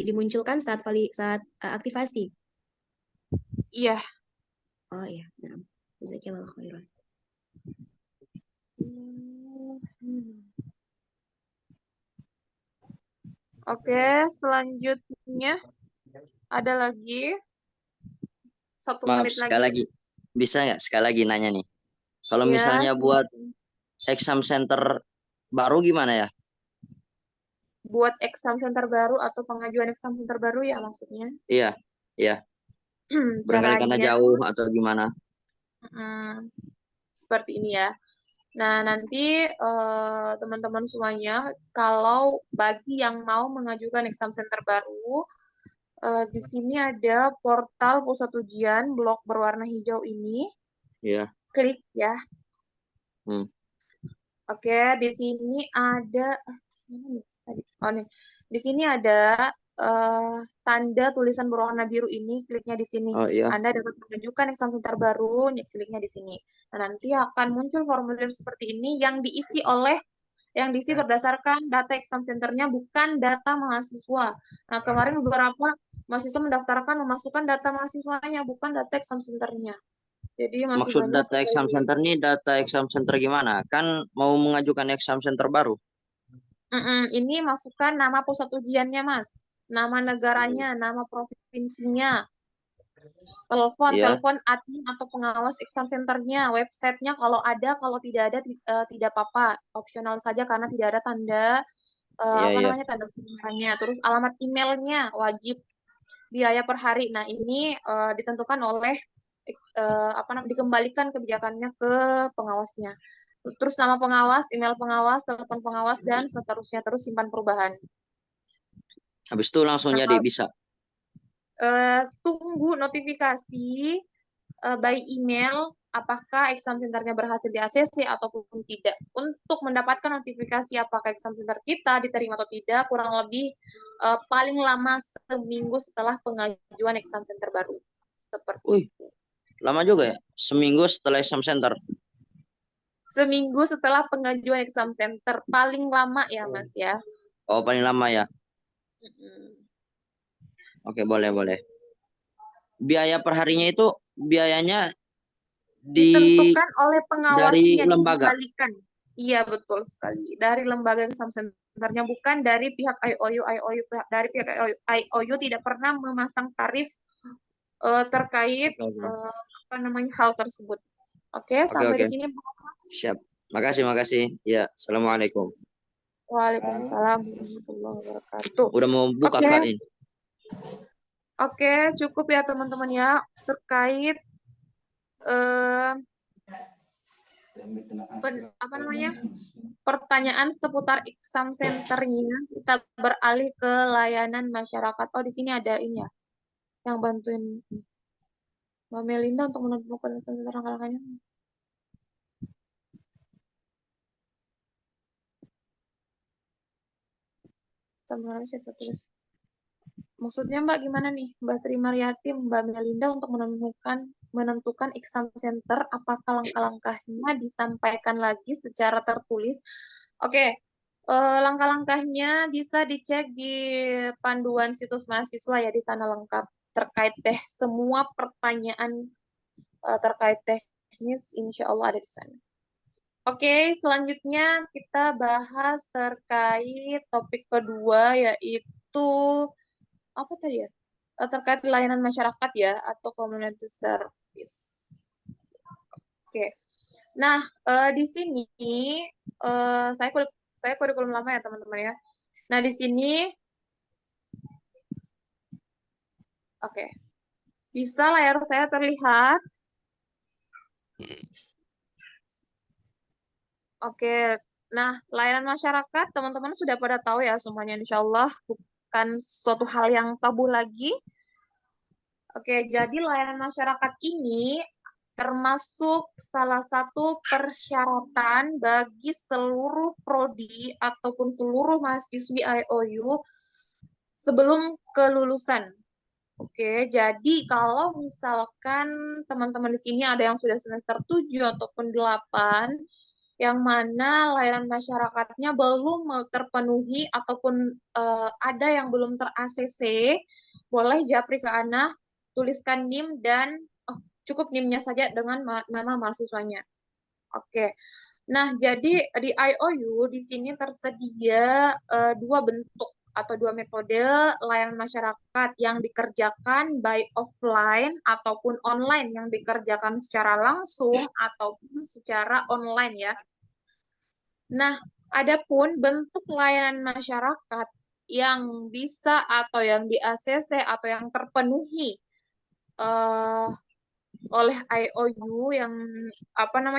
dimunculkan saat aktivasi. Iya. Oh iya. Nah, jazakallahu khairan. Oke, selanjutnya ada lagi 1 menit lagi. Sekali lagi. Bisa nggak sekali lagi nanya nih? Kalau misalnya buat exam center baru gimana ya? Buat exam center baru atau pengajuan exam center baru ya maksudnya? Iya. Barangkali karena jauh atau gimana? Seperti ini ya. Nah, nanti teman-teman semuanya, kalau bagi yang mau mengajukan exam center baru, di sini ada portal pusat ujian blok berwarna hijau ini. Iya. Klik ya. Oke, di sini ada di sini ada tanda tulisan berwarna biru ini, kliknya di sini. Oh, iya. Anda dapat mengajukan exam center baru, kliknya di sini. Nah, nanti akan muncul formulir seperti ini yang diisi berdasarkan data exam centernya, bukan data mahasiswa. Nah, kemarin beberapa mahasiswa memasukkan data mahasiswanya, bukan data exam centernya. Jadi masih Maksud banyak data exam center nih, data exam center gimana? Kan mau mengajukan exam center baru. Ini masukkan nama pusat ujiannya, Mas. Nama negaranya, nama provinsinya, Iya. telepon admin atau pengawas exam centernya, websitenya kalau ada, kalau tidak ada tidak apa-apa, opsional saja karena tidak ada tanda Iya, iya. tanda sebenarnya. Terus alamat emailnya wajib, biaya per hari. Nah ini ditentukan oleh dikembalikan kebijakannya ke pengawasnya. Terus nama pengawas, email pengawas, telepon pengawas, dan seterusnya, terus simpan perubahan. Habis itu langsung Nah, jadi bisa. tunggu notifikasi by email apakah exam centernya berhasil di ACC ataupun tidak. Untuk mendapatkan notifikasi apakah exam center kita diterima atau tidak, kurang lebih paling lama seminggu setelah pengajuan exam center baru. Seperti itu. Lama juga ya? Seminggu setelah exam center? Seminggu setelah pengajuan exam center. Paling lama ya, Mas ya. Oh, paling lama ya? Oke, boleh. Biaya per harinya itu biayanya ditentukan oleh pengawasnya, dari lembaga. dikembalikan. Iya, betul sekali. Dari lembaga exam centernya, bukan dari pihak IOU. Dari pihak IOU tidak pernah memasang tarif terkait hal tersebut. Oke, sampai di sini. Siap. Makasih. Ya, assalamualaikum. Waalaikumsalam warahmatullahi wabarakatuh. Udah mau buka Kak ini. Oke, cukup ya teman-teman ya terkait pertanyaan seputar exam centernya. Kita beralih ke layanan masyarakat. Oh, di sini ada ini ya, yang bantuin Mbak Melinda untuk menentukan exam center langkah-langkahnya. Maksudnya Mbak gimana nih, Mbak Sri Mariati, Mbak Melinda untuk menentukan exam center, apakah langkah-langkahnya disampaikan lagi secara tertulis? Oke, langkah-langkahnya bisa dicek di panduan situs mahasiswa ya, di sana lengkap terkait semua pertanyaan terkait teknis, insya Allah ada di sana. Oke, selanjutnya kita bahas terkait topik kedua, yaitu apa tadi ya? Terkait layanan masyarakat ya, atau community service. Oke. Nah, di sini saya kurikulum lama ya teman-teman ya. Nah, di sini oke. Bisa layar saya terlihat? Oke. Nah, layanan masyarakat teman-teman sudah pada tahu ya semuanya, insya Allah bukan suatu hal yang tabu lagi. Oke, jadi layanan masyarakat ini termasuk salah satu persyaratan bagi seluruh prodi ataupun seluruh mahasiswi IOU sebelum kelulusan. Oke, jadi kalau misalkan teman-teman di sini ada yang sudah semester 7 ataupun 8, yang mana layanan masyarakatnya belum terpenuhi ataupun ada yang belum ter-ACC, boleh japri ke Ana, tuliskan NIM dan cukup NIM-nya saja dengan nama mahasiswanya. Oke. Nah, jadi di IOU di sini tersedia dua bentuk atau dua metode layanan masyarakat yang dikerjakan by offline ataupun online, yang dikerjakan secara langsung ataupun secara online ya. Nah, adapun bentuk layanan masyarakat yang bisa atau yang di-ACC atau yang terpenuhi oleh IOU, yang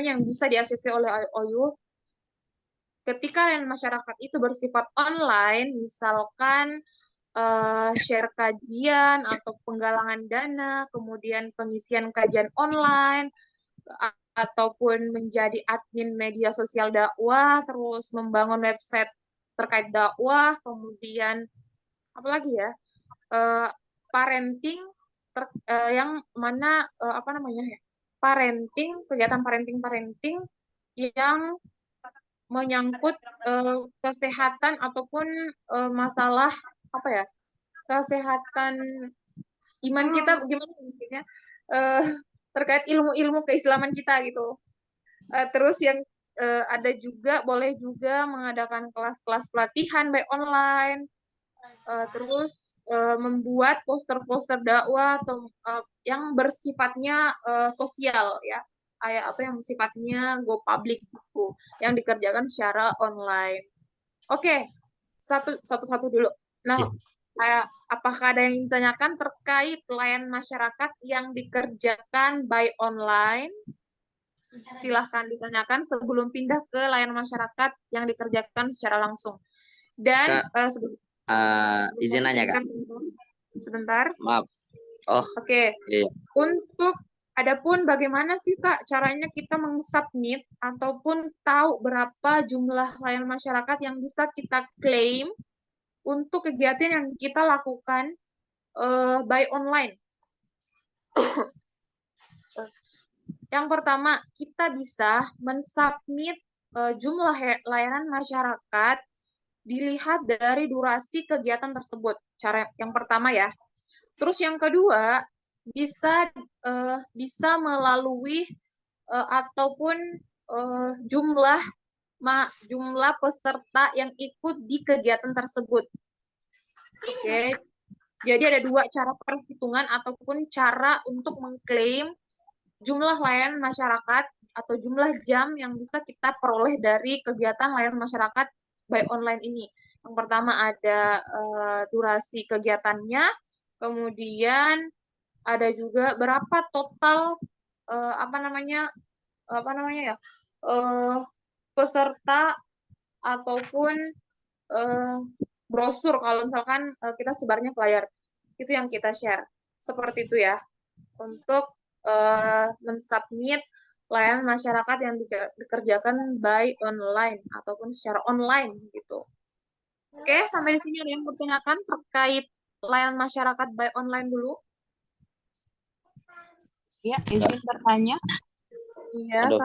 yang bisa di-ACC oleh IOU, ketika layanan masyarakat itu bersifat online, misalkan share kajian atau penggalangan dana, kemudian pengisian kajian online, ataupun menjadi admin media sosial dakwah, terus membangun website terkait dakwah, kemudian apalagi ya, parenting, yang mana kegiatan parenting yang menyangkut kesehatan ataupun masalah kesehatan iman kita, gimana maksudnya, terkait ilmu-ilmu keislaman kita gitu. Terus yang ada juga boleh juga mengadakan kelas-kelas pelatihan baik online, terus membuat poster-poster dakwah atau yang bersifatnya sosial ya, atau yang sifatnya go public gitu, yang dikerjakan secara online. Oke, satu-satu dulu. Nah, apakah ada yang ditanyakan terkait layanan masyarakat yang dikerjakan by online? Silahkan ditanyakan sebelum pindah ke layanan masyarakat yang dikerjakan secara langsung. Dan izin nanya Kak. Sebentar. Maaf. Oh. Oke. Iya. Untuk adapun bagaimana sih Kak caranya kita mensubmit ataupun tahu berapa jumlah layanan masyarakat yang bisa kita klaim untuk kegiatan yang kita lakukan by online. Yang pertama, kita bisa mensubmit jumlah layanan masyarakat dilihat dari durasi kegiatan tersebut. Cara yang pertama ya. Terus yang kedua, bisa melalui ataupun jumlah peserta yang ikut di kegiatan tersebut. Oke. Jadi ada dua cara perhitungan ataupun cara untuk mengklaim jumlah layanan masyarakat atau jumlah jam yang bisa kita peroleh dari kegiatan layanan masyarakat by online ini. Yang pertama ada durasi kegiatannya, kemudian ada juga berapa total peserta ataupun brosur kalau misalkan kita sebarnya flyer. Itu yang kita share. Seperti itu ya. Untuk mensubmit layanan masyarakat yang dikerjakan by online ataupun secara online gitu. Oke, sampai di sini ada yang bertanyakan terkait layanan masyarakat by online dulu? Ya, izin bertanya. Iya,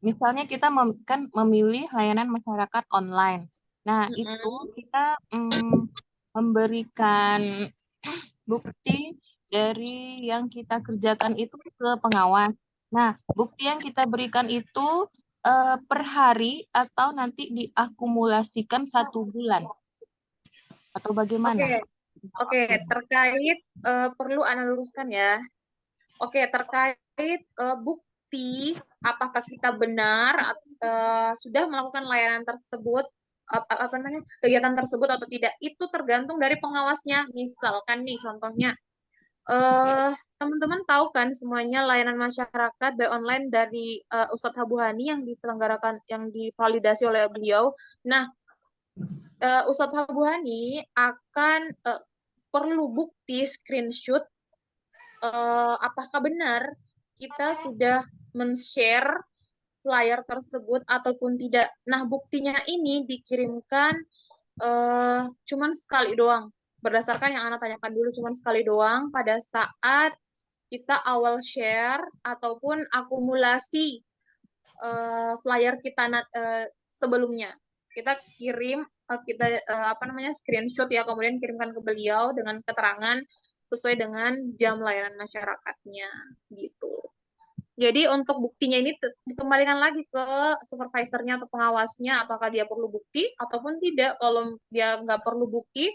misalnya kita kan memilih layanan masyarakat online. Nah, itu kita memberikan bukti dari yang kita kerjakan itu ke pengawas. Nah, bukti yang kita berikan itu per hari atau nanti diakumulasikan 1 bulan? Atau bagaimana? Oke, terkait perlu Ana luruskan ya. Oke, terkait bukti apakah kita benar sudah melakukan layanan tersebut, kegiatan tersebut atau tidak, itu tergantung dari pengawasnya. Misalkan nih contohnya, teman-teman tahu kan semuanya layanan masyarakat by online dari Ustadz Habuhani yang diselenggarakan, yang divalidasi oleh beliau. Nah, Ustadz Habuhani akan perlu bukti screenshot apakah benar kita sudah men-share flyer tersebut ataupun tidak. Nah, buktinya ini dikirimkan cuman sekali doang. Berdasarkan yang Ana tanyakan dulu, cuman sekali doang pada saat kita awal share ataupun akumulasi flyer kita sebelumnya. Kita kirim, screenshot ya, kemudian kirimkan ke beliau dengan keterangan sesuai dengan jam layanan masyarakatnya gitu. Jadi untuk buktinya ini dikembalikan lagi ke supervisornya atau pengawasnya, apakah dia perlu bukti ataupun tidak. Kalau dia nggak perlu bukti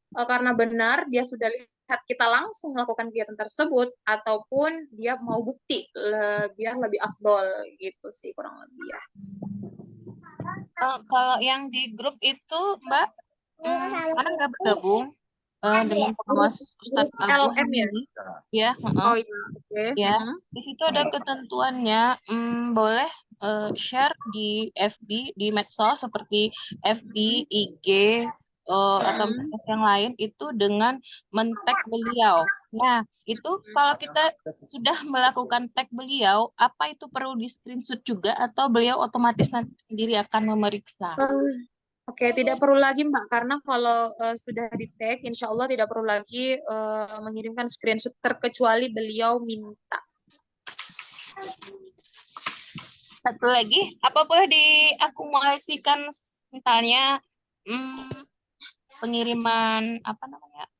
karena benar dia sudah lihat kita langsung melakukan kegiatan tersebut, ataupun dia mau bukti biar lebih afdol gitu sih kurang lebih ya. Kalau yang di grup itu Mbak, mana nggak bergabung dengan pengawas Ustadz LM ya? Ya, Oh iya, oke. Ya, di situ ada ketentuannya, boleh share di FB, di medsos seperti FB, IG, atau medsos yang lain itu dengan men-tag beliau. Nah, itu kalau kita sudah melakukan tag beliau, apa itu perlu di screenshot juga atau beliau otomatis nanti sendiri akan memeriksa? Oke, tidak perlu lagi Mbak, karena kalau sudah di-tag, insya Allah tidak perlu lagi mengirimkan screenshot terkecuali beliau minta. Satu lagi, apa boleh diakumulasikan misalnya pengiriman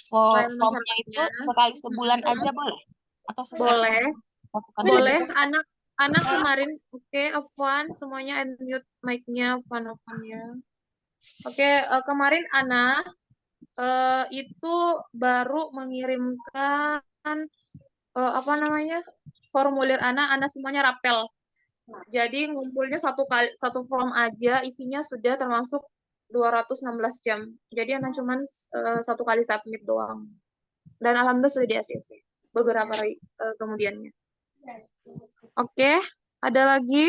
formnya itu sekali sebulan aja boleh? Atau boleh. Masukkan Boleh, saja. anak kemarin, oke, Afwan, semuanya unmute mic-nya, Afwan ya. Oke, kemarin Ana itu baru mengirimkan apa namanya formulir Ana semuanya rapel. Jadi ngumpulnya satu form aja, isinya sudah termasuk 216 jam. Jadi Ana cuman satu kali submit doang. Dan alhamdulillah sudah di ACC beberapa hari kemudiannya. Oke, ada lagi?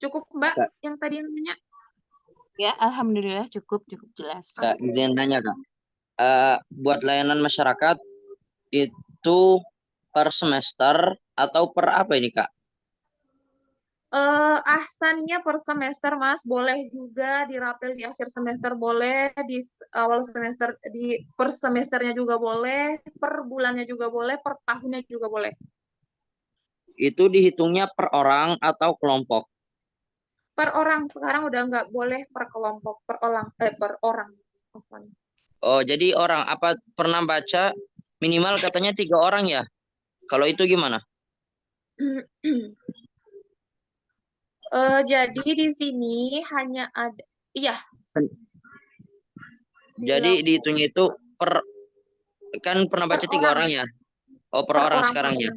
Cukup Mbak Kak, yang tadi yang nanya? Ya, alhamdulillah cukup jelas. Kak, izin nanya Kak. Buat layanan masyarakat itu per semester atau per apa ini Kak? Ahsannya per semester Mas, boleh juga dirapel di akhir semester, boleh di awal semester, per semesternya juga boleh, per bulannya juga boleh, per tahunnya juga boleh. Itu dihitungnya per orang atau kelompok? Per orang, sekarang udah nggak boleh per kelompok, per orang. Oh, jadi orang, apa pernah baca minimal katanya 3 orang ya? Kalau itu gimana? Jadi di sini hanya ada, iya. Jadi dihitungnya itu kan pernah baca 3 orang ya? Oh, per orang sekarang ya?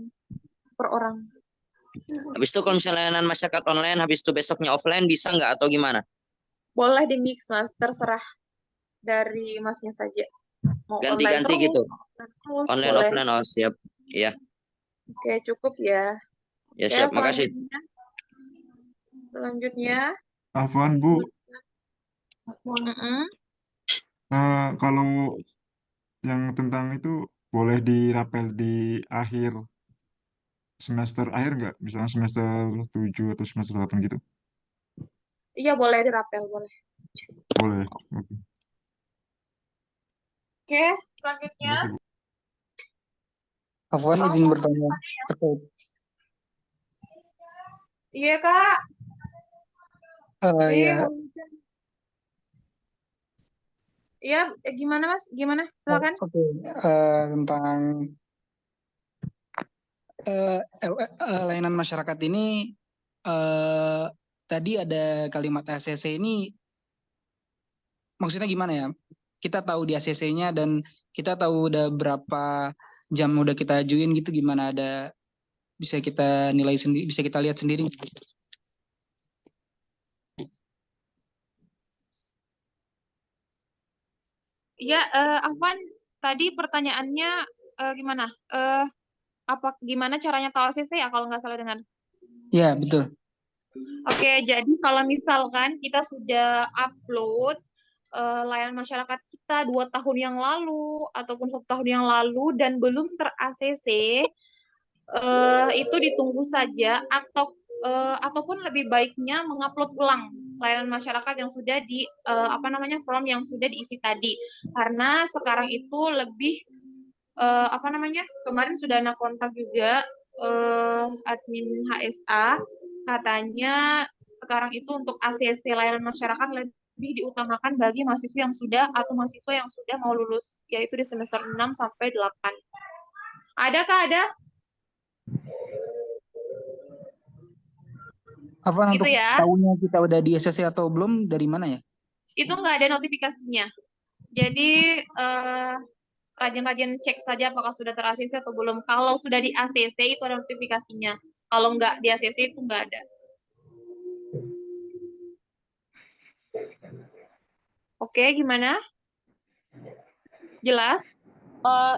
Per orang. Habis itu kalau misalnya layanan masyarakat online, habis itu besoknya offline bisa nggak atau gimana? Boleh di mix Mas, terserah dari Masnya saja. Mau Ganti-ganti online gitu. terus, Online boleh. offline, oh siap. Iya. Oke, cukup ya. Ya Oke, siap, makasih. Selanjutnya. Afwan Bu, kalau yang tentang itu boleh dirapel di akhir semester akhir nggak? Misalnya semester 7 atau semester 8 gitu? Iya, boleh dirapel, boleh. Boleh. Oke. Oke, selanjutnya. Makasih, Bu. Afwan izin bertanya terkait. Iya, Kak. Ya. Iya, gimana Mas? Gimana? Silakan. Oke, tentang layanan masyarakat ini tadi ada kalimat ACC ini maksudnya gimana ya? Kita tahu di ACC-nya dan kita tahu udah berapa jam udah kita ajuin gitu, gimana ada bisa kita nilai sendiri, bisa kita lihat sendiri. Iya, Afwan, tadi pertanyaannya gimana? Gimana caranya tahu ACC ya kalau nggak salah dengar? Ya, betul. Oke, jadi kalau misalkan kita sudah upload layanan masyarakat kita 2 tahun yang lalu ataupun 1 tahun yang lalu dan belum ter-ACC, itu ditunggu saja ataupun lebih baiknya mengupload ulang layanan masyarakat yang sudah di form yang sudah diisi tadi, karena sekarang itu lebih kemarin sudah ada kontak juga admin HSA, katanya sekarang itu untuk ACC layanan masyarakat lebih diutamakan bagi mahasiswa yang sudah atau mahasiswa yang sudah mau lulus, yaitu di semester 6 sampai 8. Adakah ada? Apa gitu untuk ya? tahunya kita udah di ACC atau belum dari mana ya? Itu nggak ada notifikasinya. Jadi rajin-rajin cek saja apakah sudah ter-ACC atau belum. Kalau sudah di ACC itu ada notifikasinya. Kalau nggak di ACC itu nggak ada. Oke, gimana? Jelas?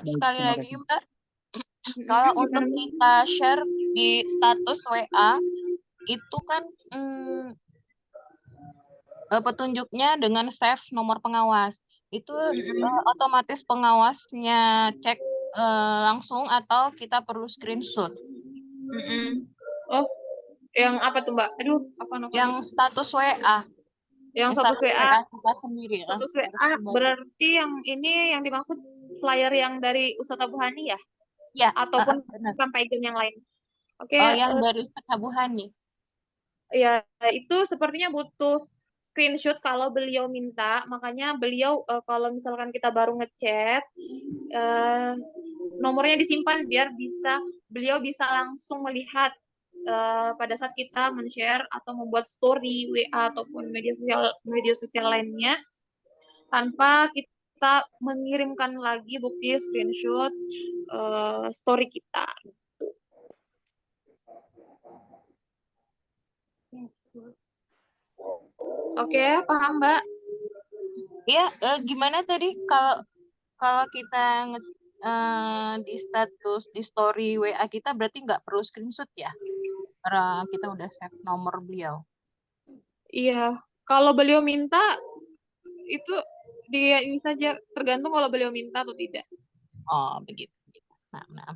Sekali lagi Mbak, kalau untuk kita share di status WA itu kan petunjuknya dengan save nomor pengawas. Itu otomatis pengawasnya cek langsung atau kita perlu screenshot? Oh, yang apa tuh Mbak? Aduh, apa namanya? Yang status WA. Yang status WA kita sendiri. Status WA berarti yang ini yang dimaksud flyer yang dari Ustadz Abu Hani ya? Ya. Ataupun sampai yang lain. Oke. Yang dari Ustadz Abu Hani. Ya, itu sepertinya butuh screenshot kalau beliau minta. Makanya beliau kalau misalkan kita baru ngechat, nomornya disimpan biar beliau bisa langsung melihat pada saat kita men-share atau membuat story WA ataupun media sosial lainnya tanpa kita mengirimkan lagi bukti screenshot story kita. Oke, paham Mbak? Ya, gimana tadi kalau kita di status di story WA kita berarti nggak perlu screenshot ya? Karena kita udah save nomor beliau. Iya, kalau beliau minta itu dia ini saja, tergantung kalau beliau minta atau tidak. Oh, begitu. Nah.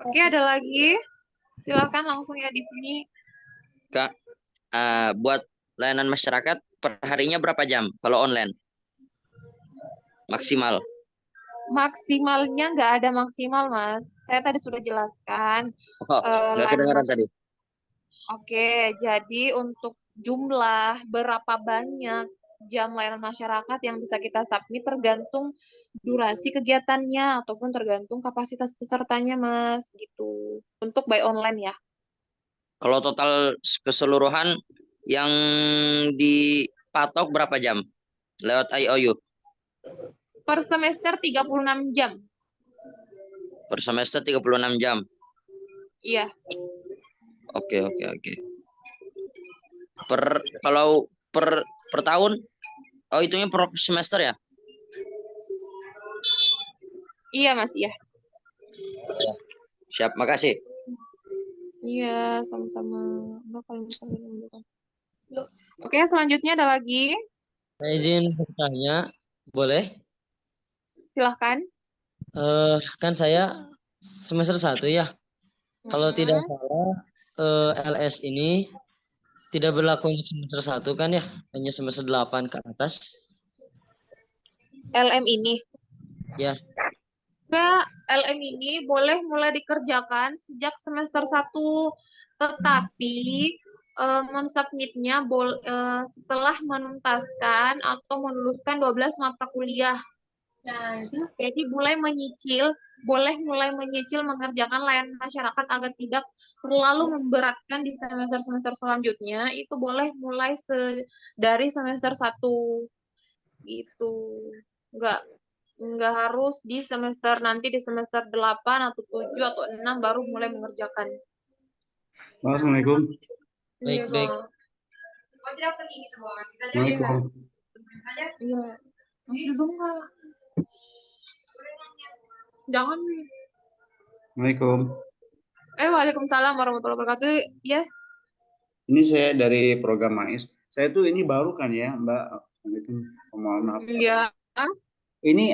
Oke, ada lagi? Silakan langsung ya di sini. Kak, buat layanan masyarakat per harinya berapa jam kalau online? Maksimal. Maksimalnya nggak ada maksimal, Mas. Saya tadi sudah jelaskan. Nggak kedengaran tadi. Oke, jadi untuk jumlah berapa banyak jam layanan masyarakat yang bisa kita submit tergantung durasi kegiatannya ataupun tergantung kapasitas pesertanya, Mas, gitu. Untuk by online ya. Kalau total keseluruhan yang dipatok berapa jam lewat IOU? Per semester 36 jam. Per semester 36 jam. Iya. Oke. Kalau per tahun, hitungnya per semester ya? Iya, Mas, iya. Siap, makasih. Iya, sama-sama. Oke, selanjutnya ada lagi. Saya izin bertanya, boleh? Silahkan. Kan saya semester 1 ya. Kalau tidak salah, LS ini tidak berlaku untuk semester 1 kan ya? Hanya semester 8 ke atas. LM ini? Ya. Enggak, LM ini boleh mulai dikerjakan sejak semester 1, tetapi mensubmitnya setelah menuntaskan atau meluluskan 12 mata kuliah. Jadi boleh mulai menyicil mengerjakan layanan masyarakat agar tidak terlalu memberatkan di semester-semester selanjutnya. Itu boleh mulai dari semester 1 gitu. Enggak harus di semester 8 atau 7 atau 6 baru mulai mengerjakan. Assalamualaikum. Baik. Waalaikumsalam. Iya. Masih Zoom nggak? Jangan. Assalamualaikum. Waalaikumsalam warahmatullahi wabarakatuh. Yes. Ini saya dari program MAIS. Saya tuh ini baru kan ya, Mbak. Assalamualaikum. Mohon maaf. Iya. Ini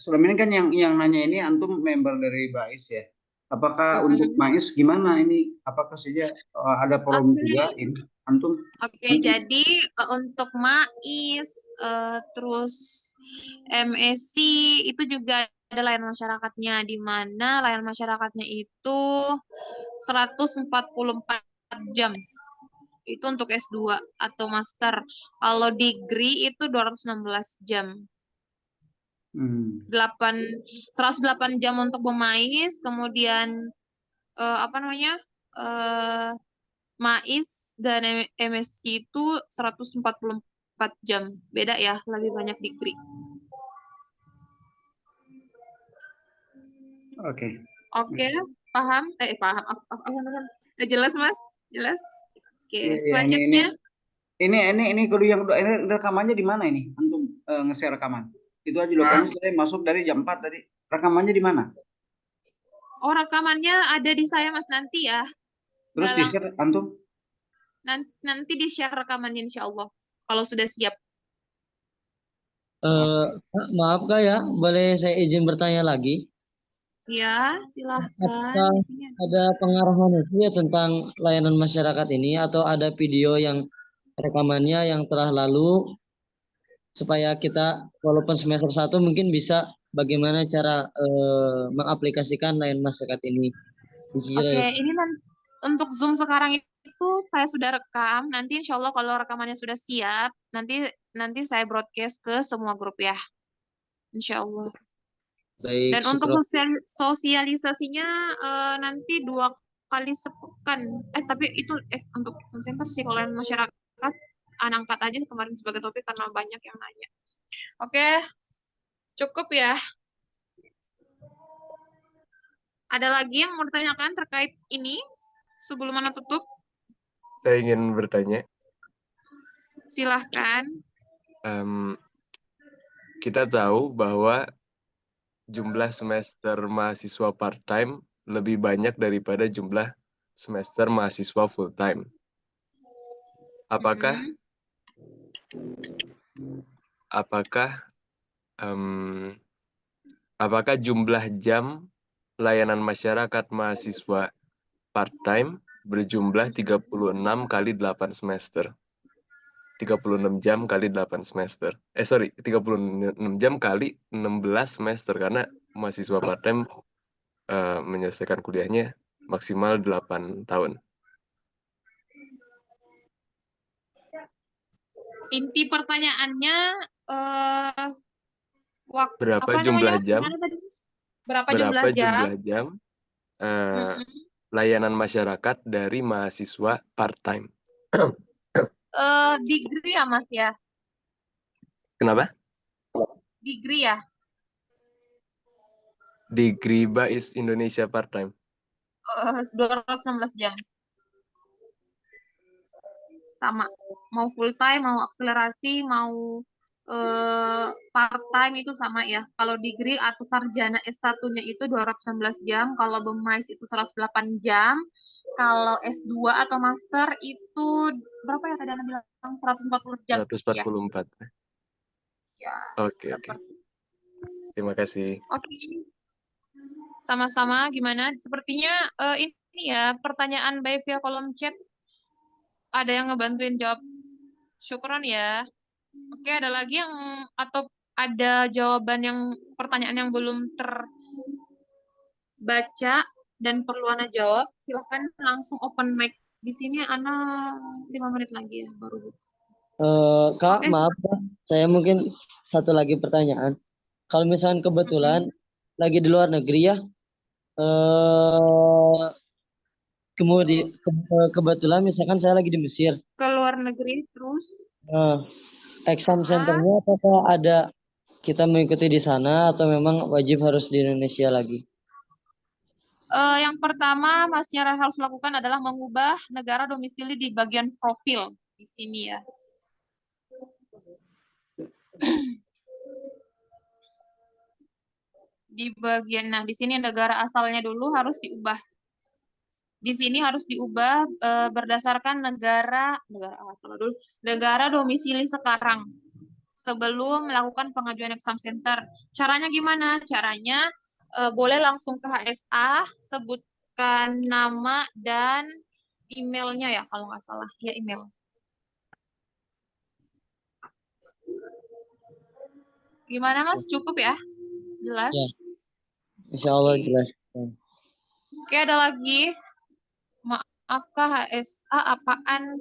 selama ini kan yang nanya ini antum member dari BAIS ya. Apakah untuk MAIS gimana ini? Apakah saja ada forum juga ini antum? Oke, jadi untuk MAIS terus MSc itu juga ada layanan masyarakatnya, di mana layanan masyarakatnya itu 144 jam. Itu untuk S2 atau master. Kalau degree itu 216 jam. 108 jam untuk BMAIS, kemudian MAIS dan MSc itu 144 jam. Beda ya, lebih banyak degree. Oke. Oke, paham? Paham. Jelas, Mas? Jelas? Oke, selanjutnya. Ini yang rekamannya di mana ini? Antum nge-share rekaman. Itu aja loh, kan saya masuk dari jam 4 tadi. Rekamannya di mana? Oh, rekamannya ada di saya, Mas, nanti ya. Terus di-share antum? Nanti di-share rekamannya insya Allah, kalau sudah siap. Maaf Kak ya, boleh saya izin bertanya lagi? Ya, silahkan. Apakah ada pengarah manusia tentang layanan masyarakat ini atau ada video yang rekamannya yang telah lalu supaya kita walaupun semester 1 mungkin bisa bagaimana cara mengaplikasikan layanan masyarakat ini? Oke, ini untuk Zoom sekarang itu itu saya sudah rekam. Nanti insya Allah kalau rekamannya sudah siap, nanti saya broadcast ke semua grup ya. Insya Allah. Baik, Dan untuk syukron. sosialisasinya nanti 2 kali sepekan. Tapi itu untuk exam center sih, kalau yang masyarakat anak angkat aja kemarin sebagai topik karena banyak yang nanya. Oke, cukup ya. Ada lagi yang mau ditanyakan terkait ini sebelum Ana tutup? Saya ingin bertanya. Silahkan. Kita tahu bahwa jumlah semester mahasiswa part-time lebih banyak daripada jumlah semester mahasiswa full-time. Apakah jumlah jam layanan masyarakat mahasiswa part-time berjumlah 36 kali 8 semester? 36 jam kali 8 semester. 36 jam kali 16 semester, karena mahasiswa part-time menyelesaikan kuliahnya maksimal 8 tahun. Inti pertanyaannya Berapa jumlah jam? Berapa jumlah jam layanan masyarakat dari mahasiswa part-time? Degree ya Mas ya? Kenapa? Degree ya? Degree BAIS Indonesia part-time. 216 jam. Sama. Mau full time, mau akselerasi, mau part time itu sama ya. Kalau degree atau sarjana S1-nya itu 219 jam, kalau BEMAIS itu 108 jam. Kalau S2 atau master itu berapa ya tadi Anda bilang? 140 jam. 144. Ya. Oke. Terima kasih. Oke. Sama-sama, gimana? Sepertinya ini ya, pertanyaan by via kolom chat. Ada yang ngebantuin jawab. Syukron ya. Oke, ada lagi yang atau ada jawaban yang pertanyaan yang belum terbaca dan perlu Ana jawab? Silahkan langsung open mic di sini. Ana 5 menit lagi ya baru buka. Kak, maaf Kak, saya mungkin satu lagi pertanyaan. Kalau misalkan kebetulan lagi di luar negeri ya, kebetulan misalkan saya lagi di Mesir. Ke luar negeri terus? Exam centernya apakah ada kita mengikuti di sana atau memang wajib harus di Indonesia lagi? Yang pertama Masnya harus lakukan adalah mengubah negara domisili di bagian profil di sini ya. Di bagian, nah di sini negara asalnya dulu harus diubah. Di sini harus diubah berdasarkan negara asal dulu, negara domisili sekarang sebelum melakukan pengajuan exam center. Caranya gimana? Caranya boleh langsung ke HSA, sebutkan nama dan emailnya ya kalau nggak salah, ya email. Gimana Mas? Cukup ya? Jelas? Ya. Insya Allah jelas. Oke, ada lagi. Maafkah HSA apaan?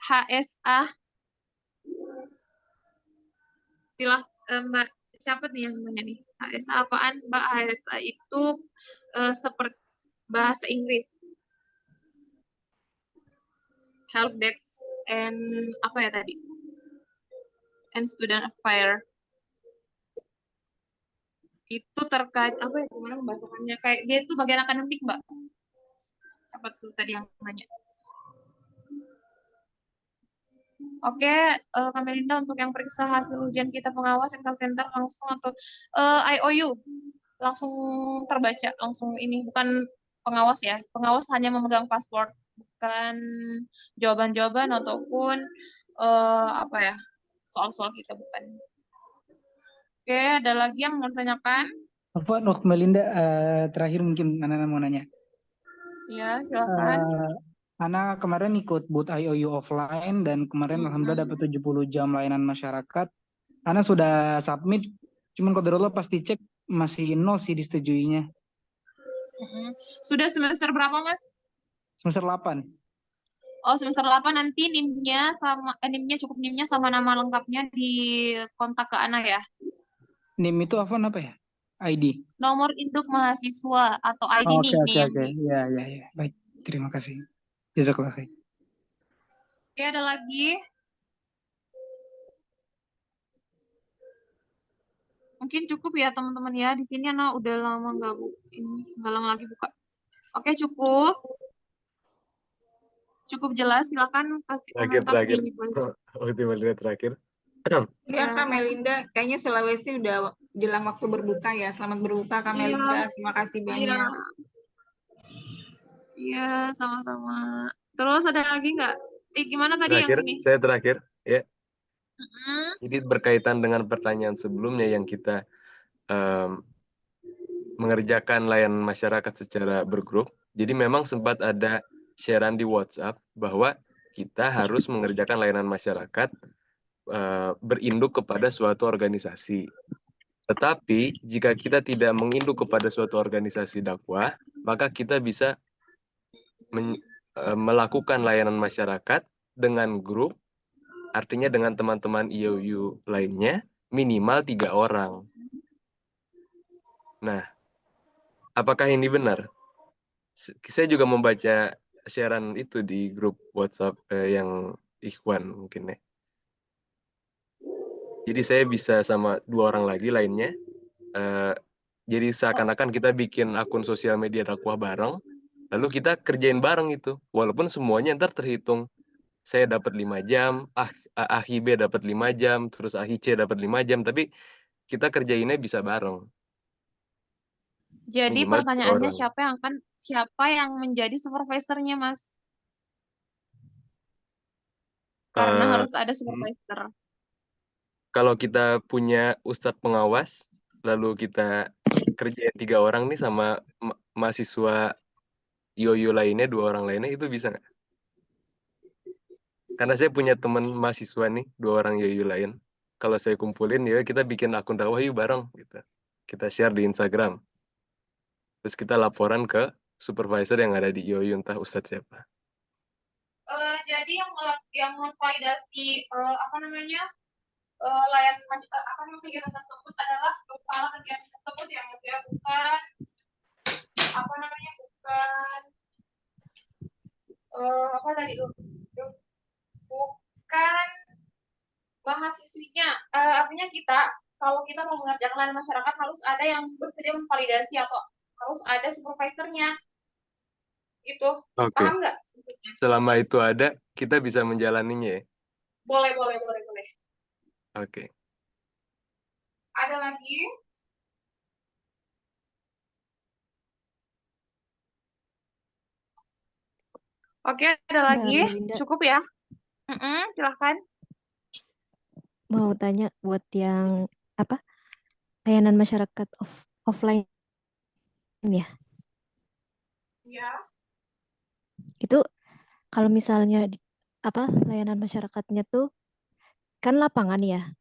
HSA. Mbak, siapa nih yang nanya nih? HSA apaan, Mbak? HSA itu seperti bahasa Inggris. Help desk and apa ya tadi? And student affair. Itu terkait apa ya, gimana pembahasannya? Kayak dia itu bagian akademik, Mbak. Apa tuh tadi yang nanya? Oke, Kak Melinda, untuk yang periksa hasil ujian kita pengawas exam center langsung atau IOU langsung terbaca, langsung ini bukan pengawas ya. Pengawas hanya memegang paspor, bukan jawaban-jawaban ataupun apa ya, soal-soal kita bukan. Oke, ada lagi yang mau ditanyakan? Apa, Melinda, terakhir mungkin Ana mau nanya. Ya, silakan. Ana kemarin ikut booth IOU offline dan kemarin alhamdulillah dapat 70 jam layanan masyarakat. Ana sudah submit, cuman qadarullah pas dicek masih 0 sih disetujuinya. Sudah semester berapa, Mas? Semester 8. Oh, semester 8 nanti NIM-nya cukup NIM-nya sama nama lengkapnya di kontak ke Ana ya. NIM itu apa ya? ID. Nomor induk mahasiswa atau ID Oke, nih oke. Ya. Baik, terima kasih. Jazakallah khair. Oke, ada lagi? Mungkin cukup ya teman-teman ya. Di sini Ana udah lama nggak lama lagi buka. Oke, cukup. Cukup jelas. Silakan kasih komentar Terakhir. di Waktu Melinda terakhir. Ya, Kak Melinda, kayaknya Sulawesi udah jelang waktu berbuka ya. Selamat berbuka, Kak Melinda. Terima kasih banyak. Iya, sama-sama. Terus ada lagi nggak? Gimana tadi Terakhir, yang ini? saya terakhir ya. Jadi berkaitan dengan pertanyaan sebelumnya yang kita mengerjakan layanan masyarakat secara bergrup. Jadi memang sempat ada sharean di WhatsApp bahwa kita harus mengerjakan layanan masyarakat berinduk kepada suatu organisasi. Tetapi jika kita tidak menginduk kepada suatu organisasi dakwah, maka kita bisa melakukan layanan masyarakat dengan grup, artinya dengan teman-teman IOU lainnya, minimal 3 orang. Nah, apakah ini benar? Saya juga membaca sharean itu di grup WhatsApp yang Ikhwan mungkin ya. Jadi saya bisa sama 2 orang lagi lainnya. Jadi seakan-akan kita bikin akun sosial media dakwah bareng, lalu kita kerjain bareng itu. Walaupun semuanya ntar terhitung. Saya dapat 5 jam, Ahi B dapat 5 jam, terus Ahi C dapat 5 jam, tapi kita kerjainnya bisa bareng. Jadi Minimal 3 pertanyaannya orang. siapa yang menjadi supervisornya, Mas? Karena harus ada supervisor. Kalau kita punya ustadz pengawas, lalu kita kerjain 3 orang nih sama mahasiswa IOU lainnya, 2 orang lainnya, itu bisa nggak? Karena saya punya teman mahasiswa nih, 2 orang IOU lain. Kalau saya kumpulin, ya kita bikin akun dakwah yuk bareng gitu. Kita share di Instagram. Terus kita laporan ke supervisor yang ada di IOU, entah ustadz siapa. Jadi yang memvalidasi kegiatan tersebut adalah kepala kegiatan tersebut ya, Mas ya, bukan bukan mahasiswinya. Artinya kalau kita mau mengerjakan layanan masyarakat harus ada yang bersedia memvalidasi atau harus ada supervisornya. Gitu. Oke. Paham nggak? Selama itu ada, kita bisa menjalaninya ya? Boleh. Oke. Ada lagi? Oke, ada lagi? Cukup ya? Silahkan. Mau tanya buat yang layanan masyarakat offline ya? Ya. Itu kalau misalnya layanan masyarakatnya tuh kan lapangan ya.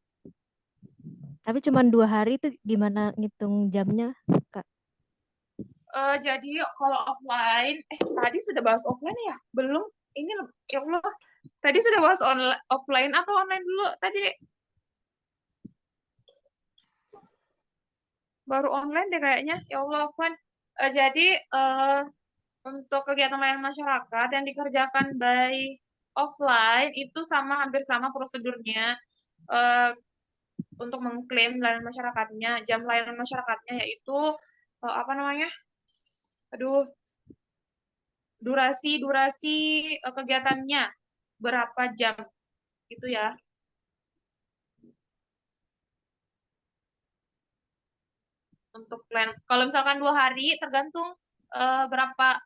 Tapi cuma 2 hari itu gimana ngitung jamnya, Kak? Jadi kalau offline, tadi sudah bahas offline ya? Belum? Ini ya Allah. Tadi sudah bahas offline atau online dulu tadi? Baru online deh kayaknya. Ya Allah, offline. Jadi untuk kegiatan layanan masyarakat yang dikerjakan by offline itu hampir sama prosedurnya untuk mengklaim layanan masyarakatnya. Jam layanan masyarakatnya yaitu durasi kegiatannya berapa jam gitu ya. Untuk plan, kalau misalkan 2 hari tergantung berapa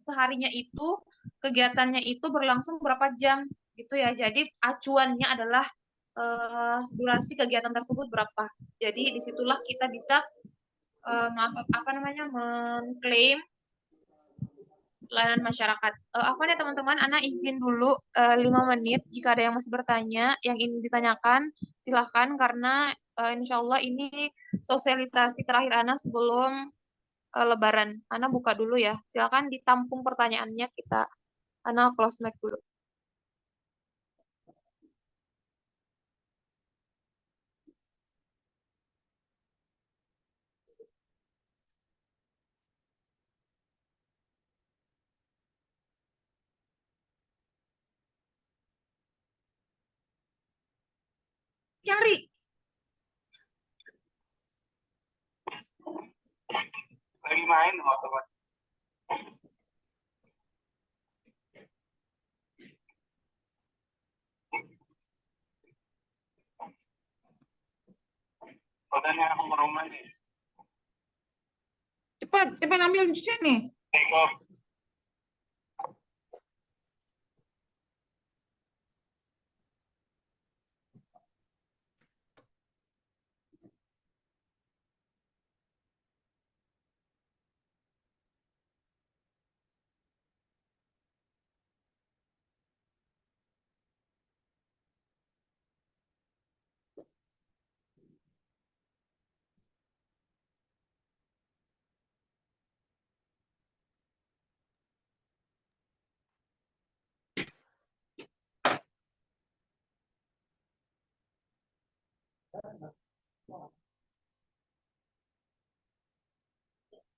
seharinya itu kegiatannya itu berlangsung berapa jam gitu ya. Jadi acuannya adalah durasi kegiatan tersebut berapa. Jadi disitulah kita bisa mengklaim layanan masyarakat. Teman-teman, Ana izin dulu 5 menit. Jika ada yang masih bertanya, yang ingin ditanyakan, silahkan karena insya Allah ini sosialisasi terakhir Ana sebelum Lebaran. Ana buka dulu ya. Silakan ditampung pertanyaannya kita. Ana close mic dulu. Cari. Lagi main teman-teman. Badannya aku ke rumah nih. Cepat, cepat ambil cucian nih. Tengok.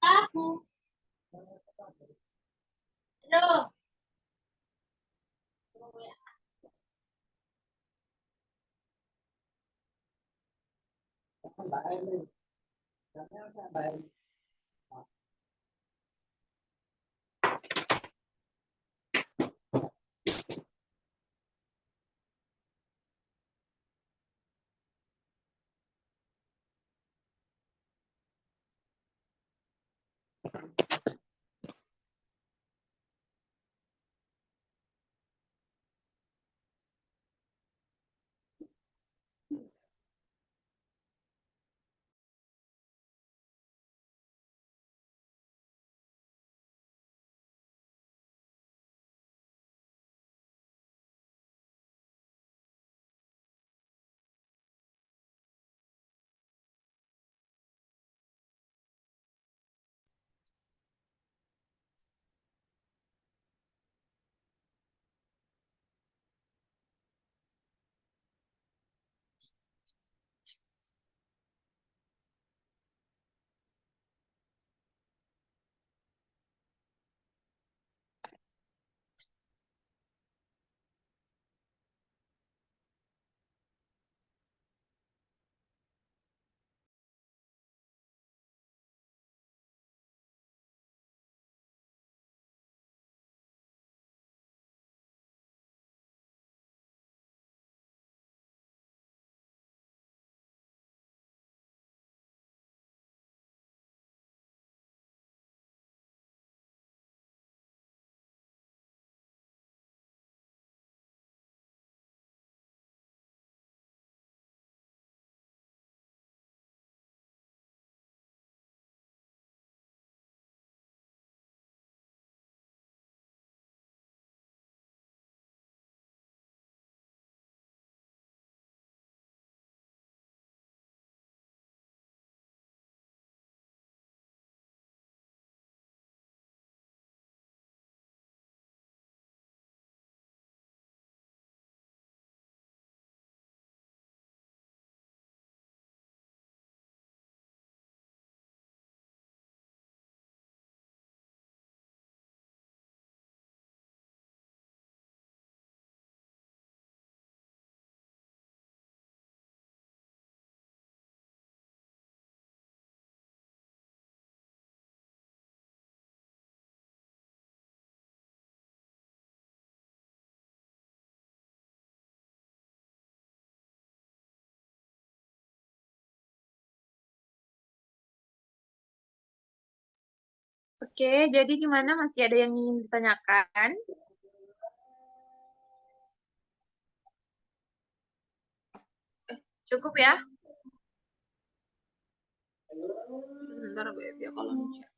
Aku. Aduh. Oke, jadi gimana? Masih ada yang ingin ditanyakan? Cukup ya? Sebentar, BF ya kalau chat.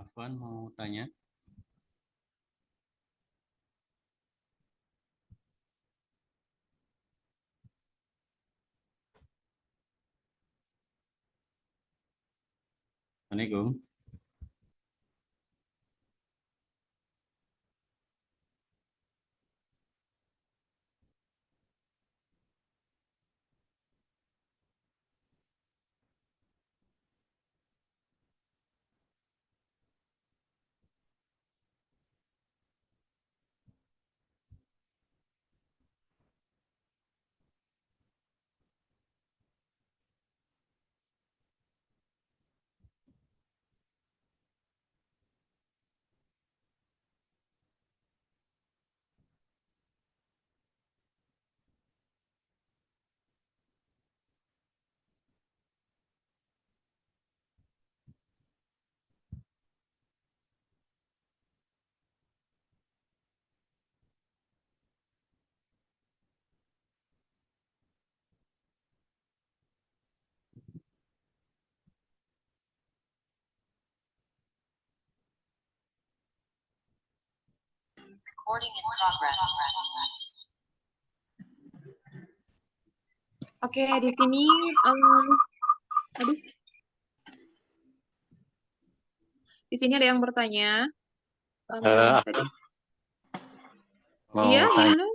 Afwan mau tanya? Assalamualaikum. Oke, di sini aduh. Di sini ada yang bertanya. Mana tadi? Mau Iya, tanya. gimana?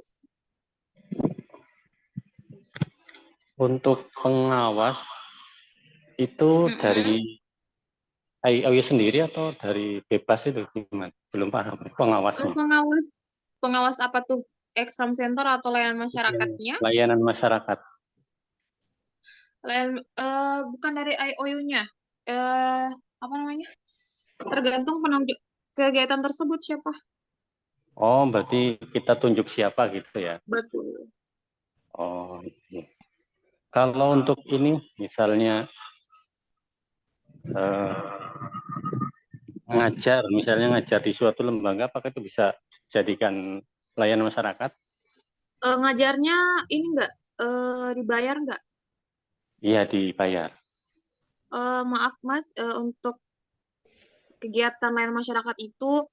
Untuk pengawas itu dari IOU sendiri atau dari bebas itu gimana? Belum paham pengawasnya. Pengawas apa tuh? Exam center atau layanan masyarakatnya? Layanan masyarakat. Bukan dari IOU-nya. Apa namanya? Tergantung penunjuk kegiatan tersebut siapa. Oh, berarti kita tunjuk siapa gitu ya? Betul. Oh, iya. Kalau untuk ini misalnya misalnya ngajar di suatu lembaga, apakah itu bisa dijadikan layanan masyarakat? Ngajarnya ini enggak dibayar enggak? Iya, dibayar. Maaf Mas, untuk kegiatan layanan masyarakat itu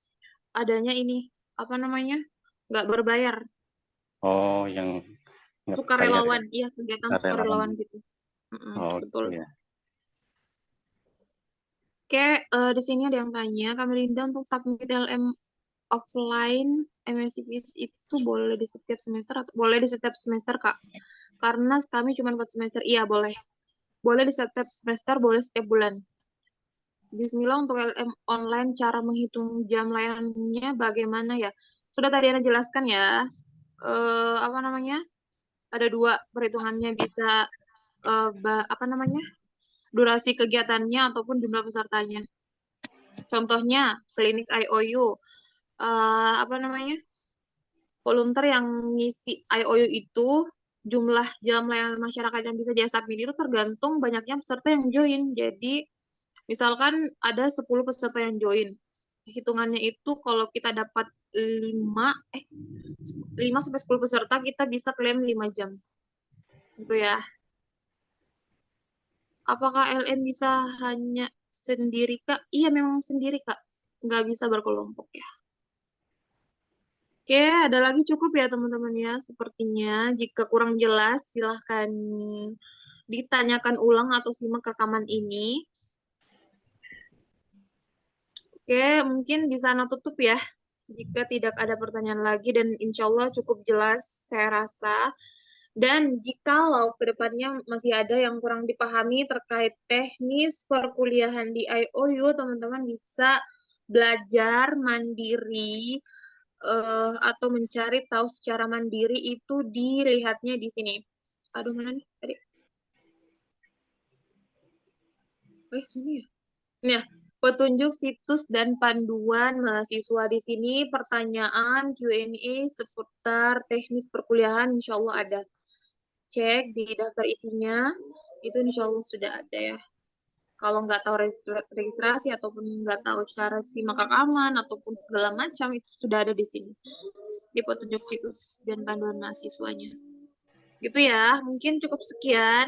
adanya ini apa namanya? Enggak berbayar. Oh, yang Sukarelawan, iya kegiatan sukarelawan gitu. Oh, betul. iya. Oke, di sini ada yang tanya, kami Linda untuk submit LM offline MSCPS itu boleh di setiap semester atau boleh di setiap semester Kak? Karena kami cuma 4 semester. Iya, boleh. Boleh di setiap semester, boleh setiap bulan. Bismillah untuk LM online cara menghitung jam layanannya bagaimana ya? Sudah tadi Anda jelaskan ya. Apa namanya? Ada 2 perhitungannya, bisa apa namanya? Durasi kegiatannya ataupun jumlah pesertanya. Contohnya klinik IOU, apa namanya? Volunteer yang ngisi IOU itu jumlah jam layanan masyarakat yang bisa dia submit itu tergantung banyaknya peserta yang join. Jadi misalkan ada 10 peserta yang join. Hitungannya itu kalau kita dapat 5 sampai 10 peserta kita bisa klaim 5 jam. Gitu ya. Apakah LN bisa hanya sendiri Kak? Iya memang sendiri Kak. Nggak bisa berkelompok ya. Oke, ada lagi cukup ya teman-teman ya. Sepertinya jika kurang jelas silahkan ditanyakan ulang atau simak rekaman ini. Oke, mungkin di sana tutup ya. Jika tidak ada pertanyaan lagi dan insya Allah cukup jelas saya rasa. Dan jikalau kedepannya masih ada yang kurang dipahami terkait teknis perkuliahan di IOU, teman-teman bisa belajar mandiri atau mencari tahu secara mandiri itu dilihatnya di sini. Aduh, mana nih tadi? Ini ya. Nah, petunjuk situs dan panduan mahasiswa di sini, pertanyaan Q&A seputar teknis perkuliahan insya Allah ada. Cek di daftar isinya, itu insya Allah sudah ada ya. Kalau nggak tahu registrasi ataupun nggak tahu cara simak rekaman ataupun segala macam itu sudah ada di sini di petunjuk situs dan panduan mahasiswanya. Gitu ya, mungkin cukup sekian.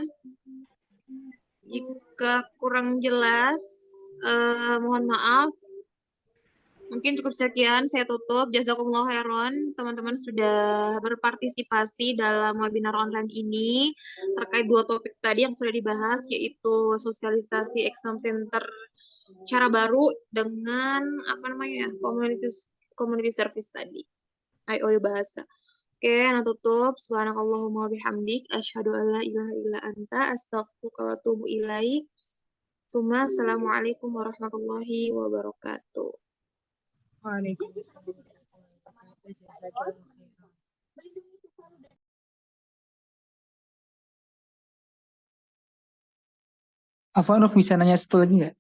Jika kurang jelas, mohon maaf. Mungkin cukup sekian, saya tutup. Jazakumullah khairan. Teman-teman sudah berpartisipasi dalam webinar online ini terkait dua topik tadi yang sudah dibahas, yaitu sosialisasi exam center cara baru dengan apa namanya community service tadi. IOU bahasa. Oke, nah tutup. Subhanakallahumma bihamdik. Asyhadu an la ilaha illa anta. Astaghfiruka wa atubu ilaik. Suma, assalamualaikum warahmatullahi wabarakatuh. Waalaikumsalam. Afwan, bisa nanya satu lagi nggak?